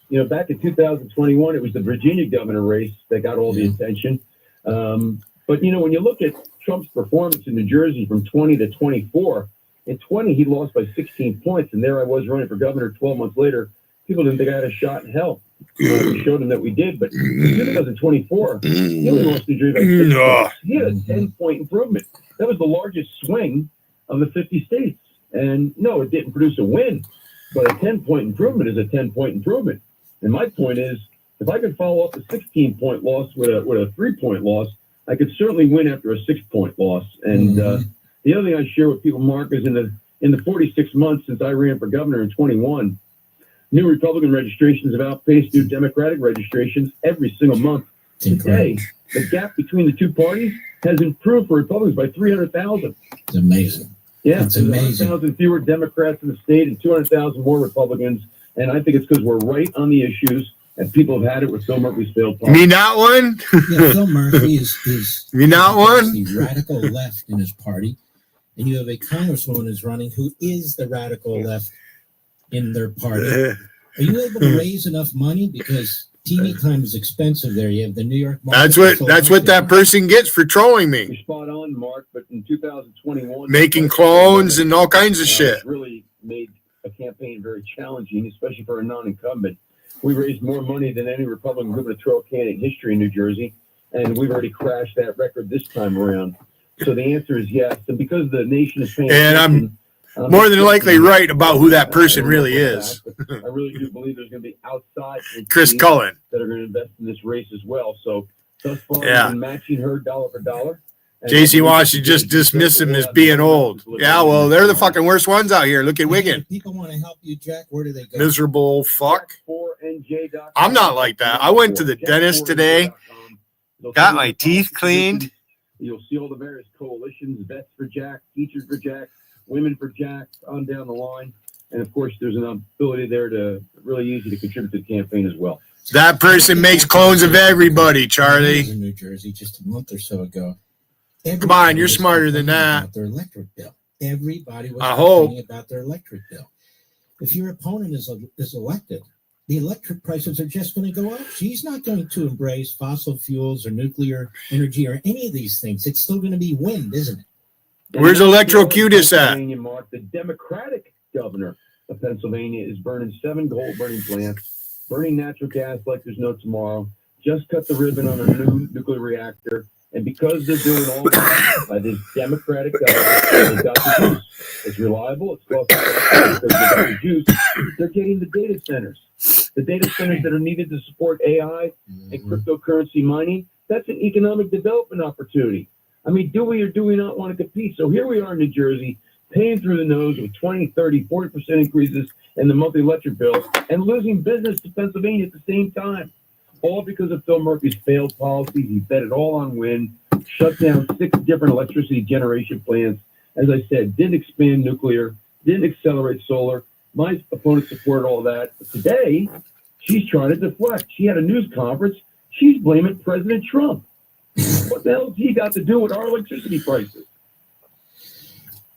you, back in 2021, it was the Virginia governor race that got all the attention. But, when you look at Trump's performance in New Jersey from 20 to 24, in 20, he lost by 16 points, and there I was running for governor 12 months later. People didn't think I had a shot in hell. We showed them that we did, but in 2024, he only lost New Jersey by 6 points. He had a 10-point improvement. That was the largest swing of the 50 states. And no, it didn't produce a win, but a 10-point improvement is a 10-point improvement. And my point is, if I could follow up a 16-point loss with a 3-point loss, I could certainly win after a 6-point loss. And the other thing I share with people, Mark, is in the 46 months since I ran for governor in 21, new Republican registrations have outpaced new Democratic registrations every single month. Today, the gap between the two parties has improved for Republicans by 300,000. It's amazing. Yeah, it's amazing. 100,000 fewer Democrats in the state and 200,000 more Republicans. And I think it's because we're right on the issues, and people have had it with Phil Murphy's failed policy. Me not one? Yeah, Phil Murphy is Me not one? the radical left in his party, and you have a congresswoman who's running who is the radical left in their party. Are you able to raise enough money? Because TV time is expensive there. You have the New York market. That's what that person gets for trolling me. You're spot on, Mark, but in 2021... Making clones and all kinds of shit. Really made a campaign very challenging, especially for a non-incumbent. We raised more money than any Republican gubernatorial candidate in history in New Jersey, and we've already crashed that record this time around. So the answer is yes. And because the nation is paying attention... I'm more than likely right about who that person really is. I really do believe there's going to be outside Chris Cullen that are going to invest in this race as well. So thus far, Yeah. we've been matching her dollar for dollar. JC wants to just dismiss him as being old. Yeah, well, they're the fucking worst ones out here. Look at Wigan. People want to help you, Jack. Where do they go? Miserable old fuck. I'm not like that. I went to the dentist today, got my teeth cleaned. You'll see all the various coalitions, Vets for Jack, Teachers for Jack, Women for Jack, on down the line. And of course, there's an ability there to really use you to contribute to the campaign as well. That person makes clones of everybody, Charlie. In New Jersey just a month or so ago. Come on, you're smarter than that. Their electric bill. Everybody was I hope complaining about their electric bill. If your opponent is elected, the electric prices are just going to go up. She's not going to embrace fossil fuels or nuclear energy or any of these things. It's still going to be wind, isn't it? Where's Electrocutus at? Mark, the Democratic governor of Pennsylvania is burning 7 coal-burning plants, burning natural gas like there's no tomorrow, just cut the ribbon on a new nuclear reactor, and because they're doing all that by this Democratic government, they've got the juice. It's reliable, it's cost-effective, because they've got the juice. They're getting the data centers that are needed to support AI and cryptocurrency mining. That's an economic development opportunity. I mean, do we or do we not want to compete? So here we are in New Jersey, paying through the nose with 20, 30, 40% increases in the monthly electric bill and losing business to Pennsylvania at the same time. All because of Phil Murphy's failed policies. He bet it all on wind, shut down 6 different electricity generation plants. As I said, didn't expand nuclear, didn't accelerate solar. My opponent supported all that. But today, she's trying to deflect. She had a news conference. She's blaming President Trump. What the hell has he got to do with our electricity prices?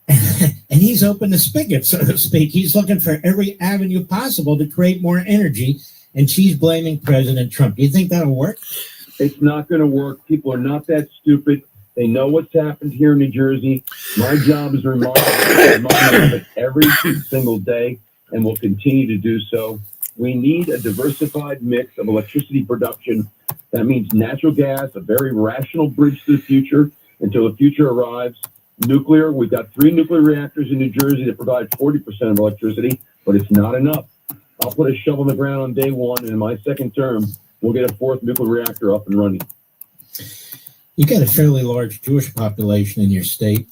And he's opened the spigot, so to speak. He's looking for every avenue possible to create more energy, and she's blaming President Trump. Do you think that'll work? It's not going to work. People are not that stupid. They know what's happened here in New Jersey. My job is to remind them of it every single day, and will continue to do so. We need a diversified mix of electricity production. That means natural gas, a very rational bridge to the future until the future arrives. Nuclear, we've got 3 nuclear reactors in New Jersey that provide 40% of electricity, but it's not enough. I'll put a shovel in the ground on day 1, and in my second term, we'll get a 4th nuclear reactor up and running. You got a fairly large Jewish population in your state.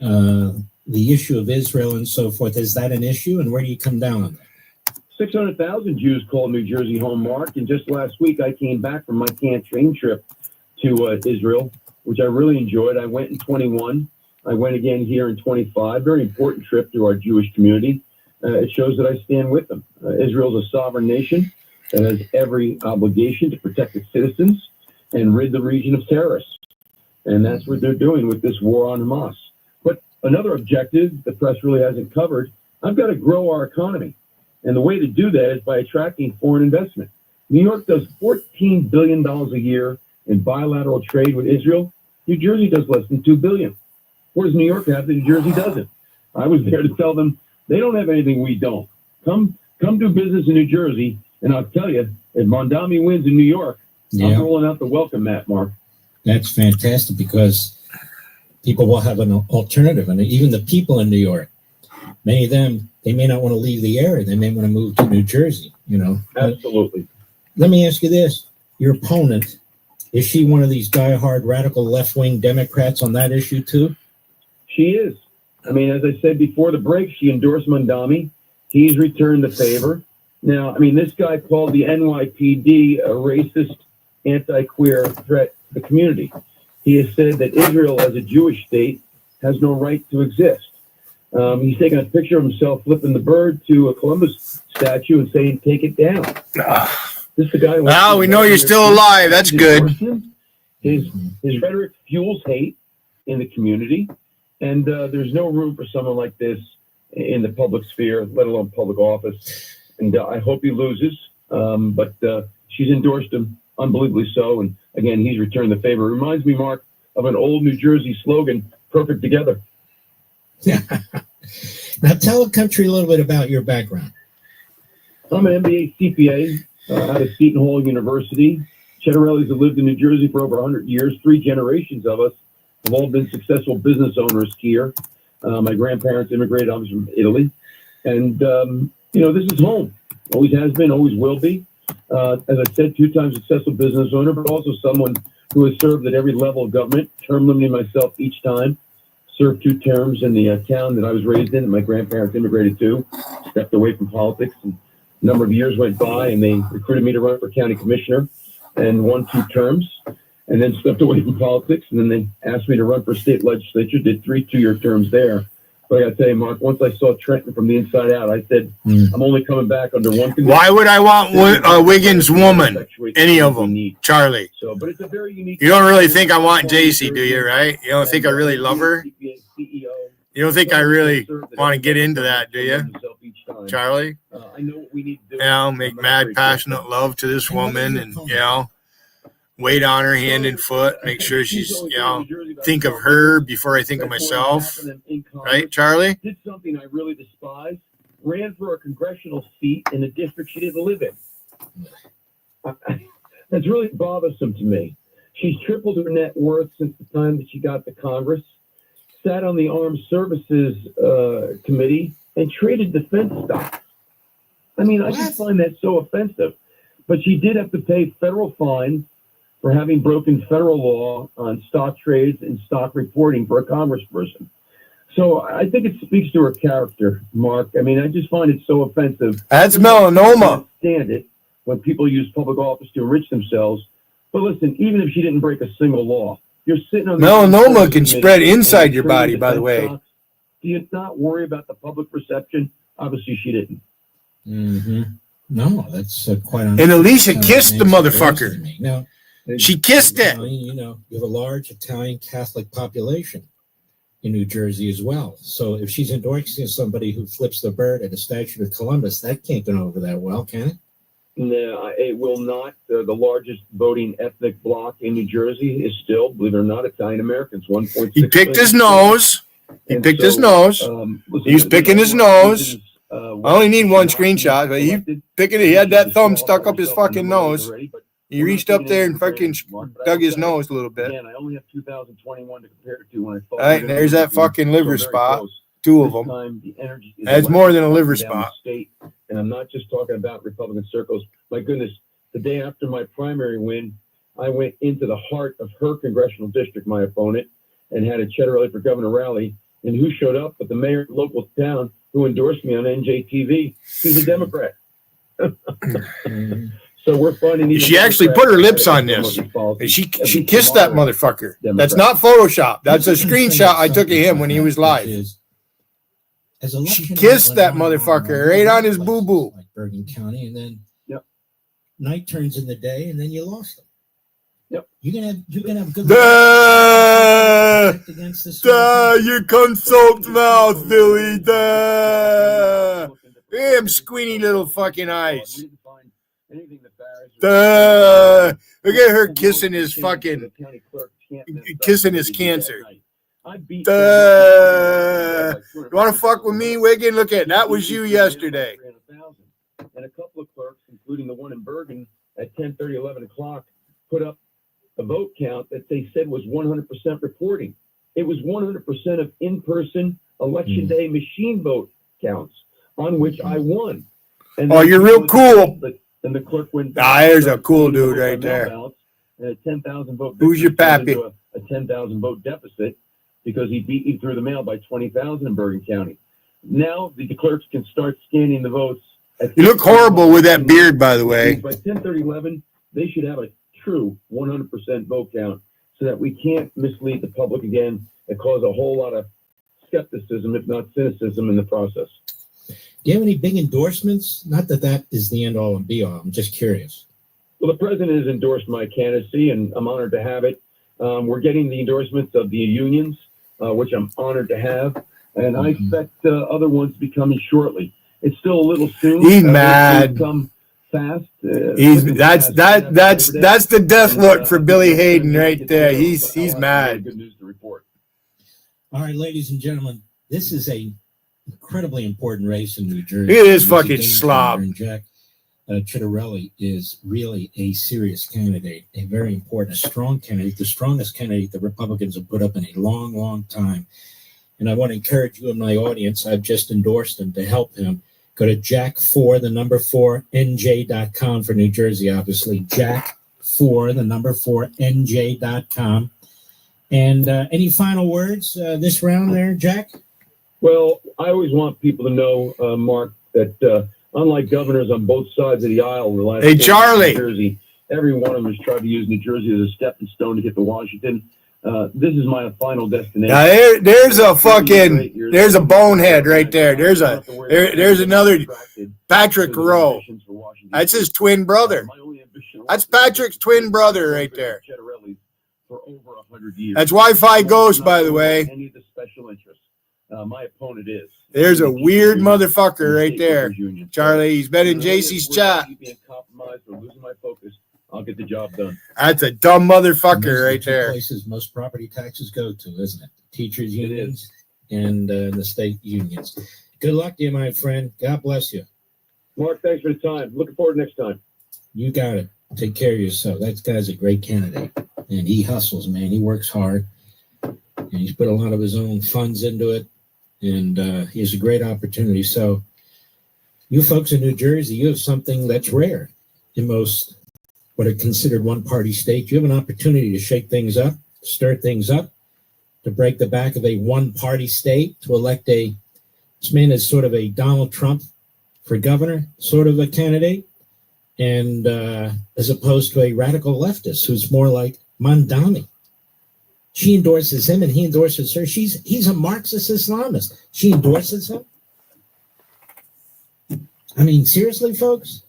The issue of Israel and so forth, is that an issue, and where do you come down on that? 600,000 Jews called New Jersey home, Mark, and just last week I came back from my can't train trip to Israel, which I really enjoyed. I went in 21. I went again here in 25. Very important trip to our Jewish community. It shows that I stand with them. Israel is a sovereign nation that has every obligation to protect its citizens and rid the region of terrorists. And that's what they're doing with this war on Hamas. But another objective the press really hasn't covered, I've got to grow our economy. And the way to do that is by attracting foreign investment. New York does $14 billion a year in bilateral trade with Israel. New Jersey does less than $2 billion. What does New York have that New Jersey doesn't? I was there to tell them they don't have anything we don't. Come do business in New Jersey, and I'll tell you, if Mondami wins in New York, I'm rolling out the welcome mat, Mark. That's fantastic, because people will have an alternative, and even the people in New York, many of them, they may not want to leave the area. They may want to move to New Jersey, you know. Absolutely. Let me ask you this. Your opponent, is she one of these diehard radical left-wing Democrats on that issue too? She is. I mean, as I said before the break, she endorsed Mondami. He's returned the favor. Now, I mean, this guy called the NYPD a racist, anti-queer threat to the community. He has said that Israel, as a Jewish state, has no right to exist. He's taking a picture of himself flipping the bird to a Columbus statue and saying, "Take it down." This is the guy. Now we know you're still alive. That's good. His rhetoric fuels hate in the community, and there's no room for someone like this in the public sphere, let alone public office. And I hope he loses, but she's endorsed him unbelievably so. And again, he's returned the favor. It reminds me, Mark, of an old New Jersey slogan: "Perfect together." Yeah. Now tell the country a little bit about your background. I'm an MBA CPA out of Seton Hall University. Chettarellis have lived in New Jersey for over 100 years. 3 generations of us have all been successful business owners here. My grandparents immigrated, I was from Italy. And, this is home. Always has been, always will be. As I said, 2 times successful business owner, but also someone who has served at every level of government, term limiting myself each time. Served 2 terms in the town that I was raised in, and my grandparents immigrated to. Stepped away from politics, and a number of years went by, and they recruited me to run for county commissioner, and won 2 terms, and then stepped away from politics, and then they asked me to run for state legislature. Did 3 2-year terms there. But I got to tell you, Mark, once I saw Trenton from the inside out, I said, I'm only coming back under one condition. Why would I want a Wiggins woman? Any of them, Charlie. So, but it's a very unique. You don't really think I want JC, do you? Right? You don't think I really love her? You don't think I really want to get into that, do you, Charlie? I know what we need to do. You know, make mad, passionate love to this woman, and wait on her hand and foot, make sure she's, think of her before I think of myself. Right, Charlie? Did something I really despise, ran for a congressional seat in a district she didn't live in. That's really bothersome to me. She's tripled her net worth since the time that she got to Congress, sat on the Armed Services Committee, and traded defense stocks. I mean, I just find that so offensive. But she did have to pay federal fines for having broken federal law on stock trades and stock reporting for a congressperson. So I think it speaks to her character, Mark. I mean, I just find it so offensive. That's melanoma. I can't stand it when people use public office to enrich themselves. But listen, even if she didn't break a single law, you're sitting on melanoma can spread inside your body, by the way. Do you not worry about the public perception? Obviously, she didn't. Mm-hmm. No, that's quite. And Alicia kissed the motherfucker. Now, she kissed it. You know, you have a large Italian Catholic population in New Jersey as well. So if she's endorsing somebody who flips the bird at a statue of Columbus, that can't go over that well, can it? No, it will not. The largest voting ethnic bloc in New Jersey is still, believe it or not, Italian Americans. 1.6. He picked his nose. He picked his nose. He's picking his nose. I only need one screenshot, but he picking it. He had that thumb stuck up his fucking nose. He reached up there and fucking dug his nose a little bit. Again, I only have 2021 to compare it to when I thought. All right, there's that fucking liver spot. 2 of them. That's more than a liver spot. And I'm not just talking about Republican circles. My goodness, the day after my primary win, I went into the heart of her congressional district, my opponent, and had a Cheddar Alley for Governor rally. And who showed up but the mayor of the local town who endorsed me on NJTV? He's a Democrat. So we're finding. She actually put her lips on this. And she kissed that motherfucker. That's not Photoshop. That's a screenshot I took of him when he was live. She kissed that motherfucker right on his boo-boo. Like Bergen County, and then night turns in the day, and then you lost them. Yep. You're gonna have good you consult mouth, Billy. Damn squeamy little fucking eyes. Look at her kissing his fucking kissing his cancer. You want to fuck with me, Wiggin? Look at that. Was you yesterday. And a couple of clerks, including the one in Bergen at 10:30, 11 o'clock, put up a vote count that they said was 100% reporting. It was 100% of in-person election day machine vote counts on which I won. And you're real cool. And the clerk went. There's a cool dude right there. And a 10,000 vote. Who's your pappy? A 10,000 vote deficit because he beat me through the mail by 20,000 in Bergen County. Now the clerks can start scanning the votes. You look horrible with that beard, by the way. By 10:30, 11, they should have a true 100% vote count so that we can't mislead the public again and cause a whole lot of skepticism, if not cynicism, in the process. Do you have any big endorsements? Not that that is the end all and be all. I'm just curious. Well, the president has endorsed my candidacy, and I'm honored to have it. We're getting the endorsements of the unions, which I'm honored to have, and I expect other ones to be coming shortly. It's still a little soon. He's mad. Come fast. That's the death look for Billy Hayden right there. He's mad. Good news to report. All right, ladies and gentlemen, this is a incredibly important race in New Jersey. It is fucking slob. And Jack Chittarelli is really a serious candidate, a very important, a strong candidate, the strongest candidate the Republicans have put up in a long, long time. And I want to encourage you in my audience, I've just endorsed him to help him. Go to Jack4, the number 4, NJ.com for New Jersey, obviously. Jack NJ.com. And any final words this round there, Jack? Well, I always want people to know, Mark, that unlike governors on both sides of the aisle in the last Hey, Charlie. New Jersey, every one of them has tried to use New Jersey as a stepping stone to get to Washington. This is my final destination. Now there's a bonehead right there. There's another Patrick Rowe. That's his twin brother. That's Patrick's twin brother right there. For over 100 years. That's Wi-Fi Ghost, by the way. Any of the special interests. My opponent is. There's a weird motherfucker right there, Charlie. He's been in JC's chat. Being compromised or losing my focus, I'll get the job done. That's a dumb motherfucker right there. Places most property taxes go to, isn't it? Teachers unions and the state unions. Good luck to you, my friend. God bless you. Mark, thanks for the time. Looking forward to next time. You got it. Take care of yourself. That guy's a great candidate. And he hustles, man. He works hard. And he's put a lot of his own funds into it. And he has a great opportunity. So you folks in New Jersey, you have something that's rare in most what are considered one-party states. You have an opportunity to shake things up, stir things up, to break the back of a one-party state, to elect this man is sort of a Donald Trump for governor, sort of a candidate. And as opposed to a radical leftist who's more like Mandani. She endorses him and he endorses her. He's a Marxist Islamist. She endorses him. I mean, seriously, folks?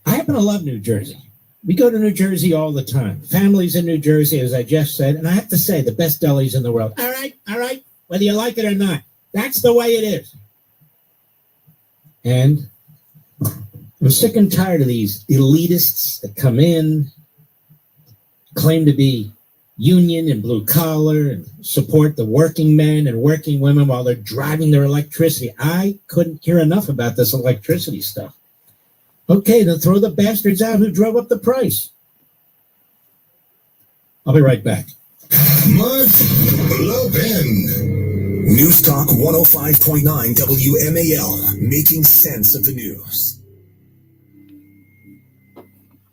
I happen to love New Jersey. We go to New Jersey all the time. Families in New Jersey, as I just said, and I have to say, the best delis in the world. All right, whether you like it or not. That's the way it is. And I'm sick and tired of these elitists that come in, claim to be union and blue collar and support the working men and working women while they're driving their electricity. I couldn't hear enough about this electricity stuff. Okay, then throw the bastards out who drove up the price. I'll be right back. Mark Lopin. News Talk 105.9 WMAL, making sense of the news.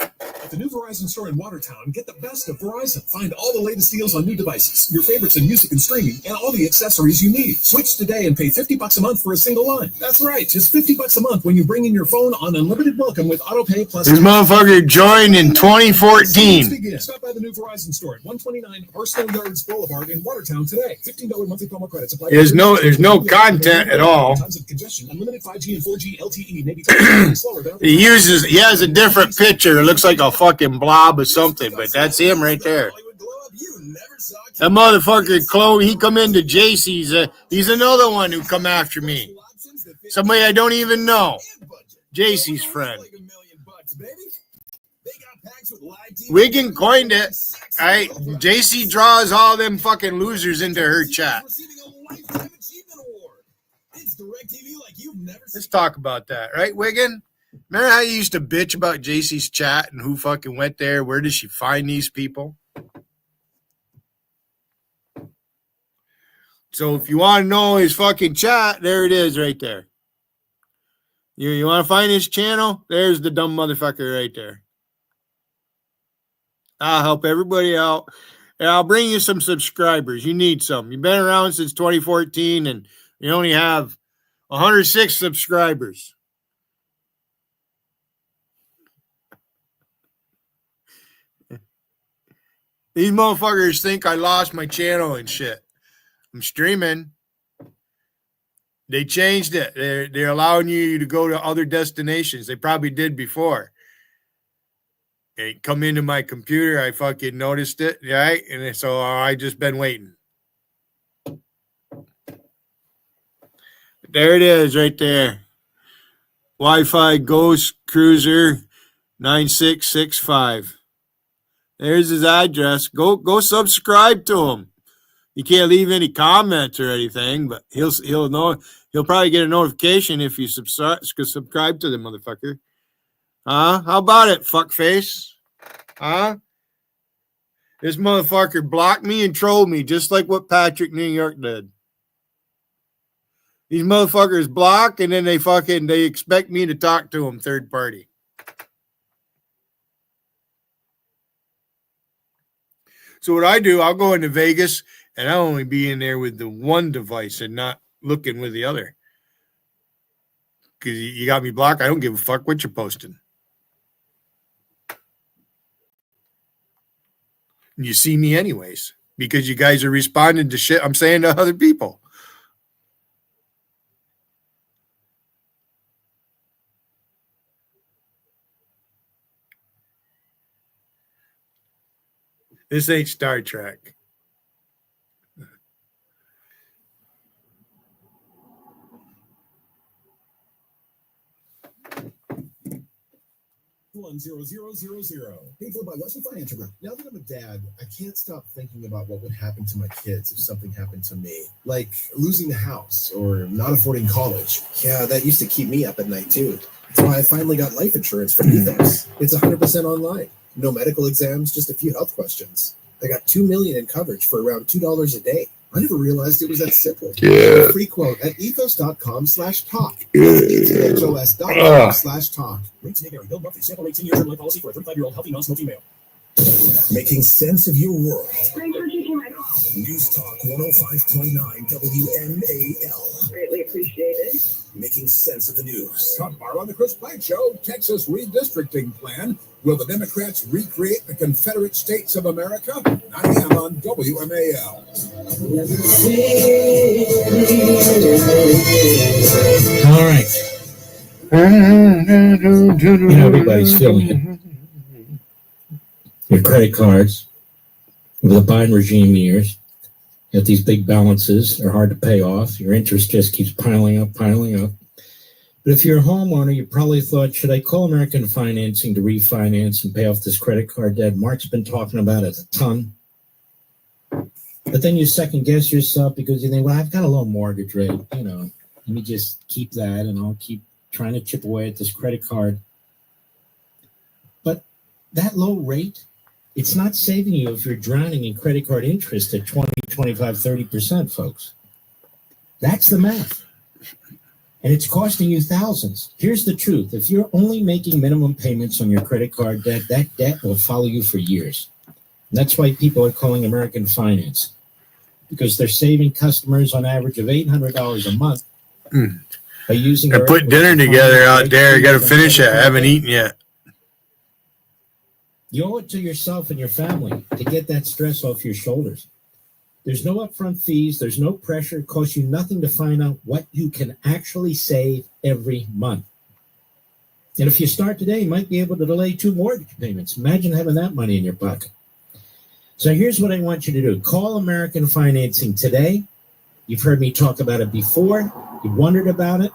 At the new Verizon store in Watertown, get the best of Verizon. Find all the latest deals on new devices, your favorites in music and streaming, and all the accessories you need. Switch today and pay $50 a month for a single line. That's right, just $50 a month when you bring in your phone on unlimited welcome with AutoPay plus. This motherfucker joined in 2014. Stop by the new Verizon store at 129 Arsenal Yards Boulevard in Watertown today. $15 monthly promo credits apply. There's no content at all. Tons of congestion. Unlimited 5G and 4G LTE. Maybe slower. He has a different picture. It looks like a fucking blob or something, but that's him right there. That motherfucker Chloe, he come into JC's. He's another one who come after me. Somebody I don't even know. JC's friend. Wiggin coined it. All right, JC draws all them fucking losers into her chat. Let's talk about that, right, Wiggin? Remember how you used to bitch about JC's chat and who fucking went there? Where did she find these people? So if you want to know his fucking chat, there it is right there. You want to find his channel? There's the dumb motherfucker right there. I'll help everybody out. And I'll bring you some subscribers. You need some. You've been around since 2014 and you only have 106 subscribers. These motherfuckers think I lost my channel and shit. I'm streaming. They changed it. They're allowing you to go to other destinations. They probably did before. They come into my computer. I fucking noticed it, right? And so I just been waiting. There it is right there. Wi-Fi Ghost Cruiser 9665. There's his address. Go subscribe to him. You can't leave any comments or anything, but he'll know. He'll probably get a notification if you subscribe to the motherfucker. Huh? How about it, fuckface? Huh? This motherfucker blocked me and trolled me just like what Patrick New York did. These motherfuckers block and then they expect me to talk to them third party. So what I do, I'll go into Vegas and I'll only be in there with the one device and not looking with the other. Because you got me blocked. I don't give a fuck what you're posting. You see me anyways because you guys are responding to shit I'm saying to other people. This ain't Star Trek. 10000. Paid for by Western Financial Group. Now that I'm a dad, I can't stop thinking about what would happen to my kids if something happened to me. Like losing the house or not affording college. Yeah, that used to keep me up at night too. That's why I finally got life insurance from Ethos. It's 100% online. No medical exams, just a few health questions. I got $2 million in coverage for around $2 a day. I never realized it was that simple. Yeah. Free quote at ethos.com/talk. Yeah. ethos.com/talk. Rates may vary. Bill monthly. Sample rate 10-year term life policy for a 35-year-old healthy non-smoking male. Making sense of your world. News Talk 105.9 WMAL. Greatly appreciated. Making sense of the news. Tomorrow on the Chris Plank Show, Texas redistricting plan. Will the Democrats recreate the Confederate States of America? 9 a.m. on WMAL. All right. You know, everybody's feeling it. Your credit cards, with the Biden regime years, you have these big balances. They're hard to pay off. Your interest just keeps piling up. But if you're a homeowner, you probably thought, should I call American Financing to refinance and pay off this credit card debt? Mark's been talking about it a ton. But then you second guess yourself because you think, well, I've got a low mortgage rate. You know, let me just keep that and I'll keep trying to chip away at this credit card. But that low rate, it's not saving you if you're drowning in credit card interest at 20, 25, 30%, folks. That's the math. And it's costing you thousands. Here's the truth. If you're only making minimum payments on your credit card debt, that debt will follow you for years. And that's why people are calling American Finance, because they're saving customers on average of $800 a month by using. I put dinner together out there. I got to finish it. I haven't eaten yet. You owe it to yourself and your family to get that stress off your shoulders. There's no upfront fees. There's no pressure. It costs you nothing to find out what you can actually save every month. And if you start today, you might be able to delay 2 mortgage payments. Imagine having that money in your pocket. So here's what I want you to do. Call American Financing today. You've heard me talk about it before. You wondered about it.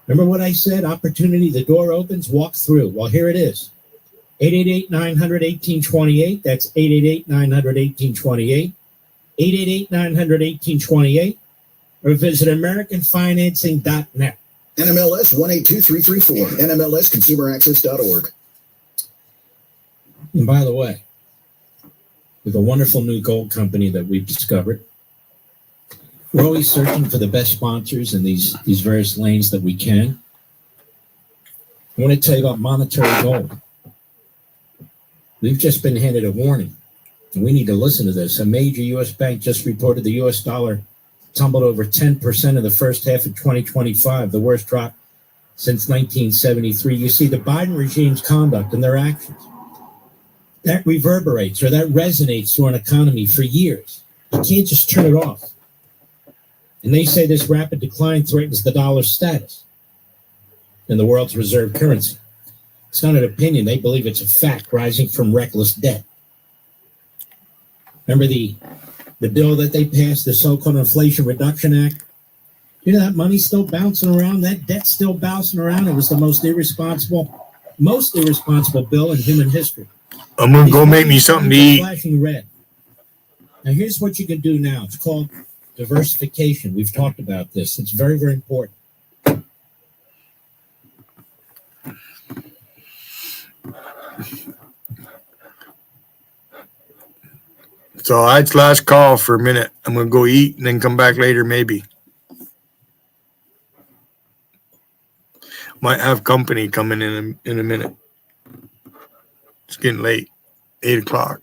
Remember what I said? Opportunity, the door opens, walk through. Well, here it is. 888-900-1828. That's 888-900-1828. 888-900-1828. Or visit AmericanFinancing.net. NMLS 182334. NMLSConsumerAccess.org. And by the way, with a wonderful new gold company that we've discovered, we're always searching for the best sponsors in these various lanes that we can. I want to tell you about monetary gold. We've just been handed a warning, and we need to listen to this. A major U.S. bank just reported the U.S. dollar tumbled over 10% in the first half of 2025, the worst drop since 1973. You see, the Biden regime's conduct and their actions, that reverberates or that resonates through an economy for years. You can't just turn it off. And they say this rapid decline threatens the dollar's status in the world's reserve currency. It's not an opinion. They believe it's a fact rising from reckless debt. Remember the bill that they passed, the so-called Inflation Reduction Act? You know, that money's still bouncing around. That debt's still bouncing around. It was the most irresponsible bill in human history. I'm going to go make me something to eat. Flashing red. Now, here's what you can do now. It's called diversification. We've talked about this. It's very, very important. So that's last call for a minute. I'm going to go eat and then come back later, maybe. Might have company coming in a minute. It's getting late. 8 o'clock.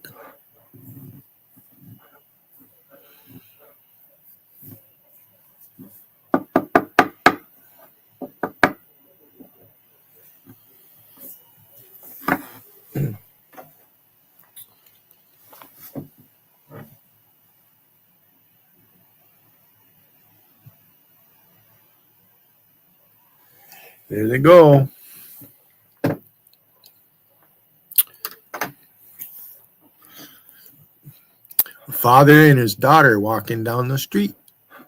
There they go. A father and his daughter walking down the street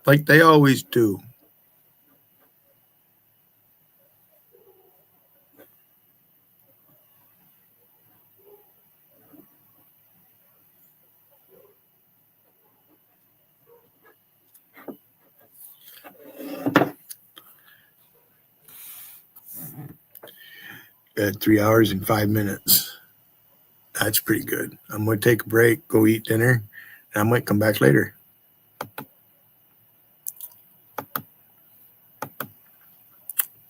like they always do. At 3 hours and 5 minutes. That's pretty good. I'm going to take a break, go eat dinner, and I might come back later.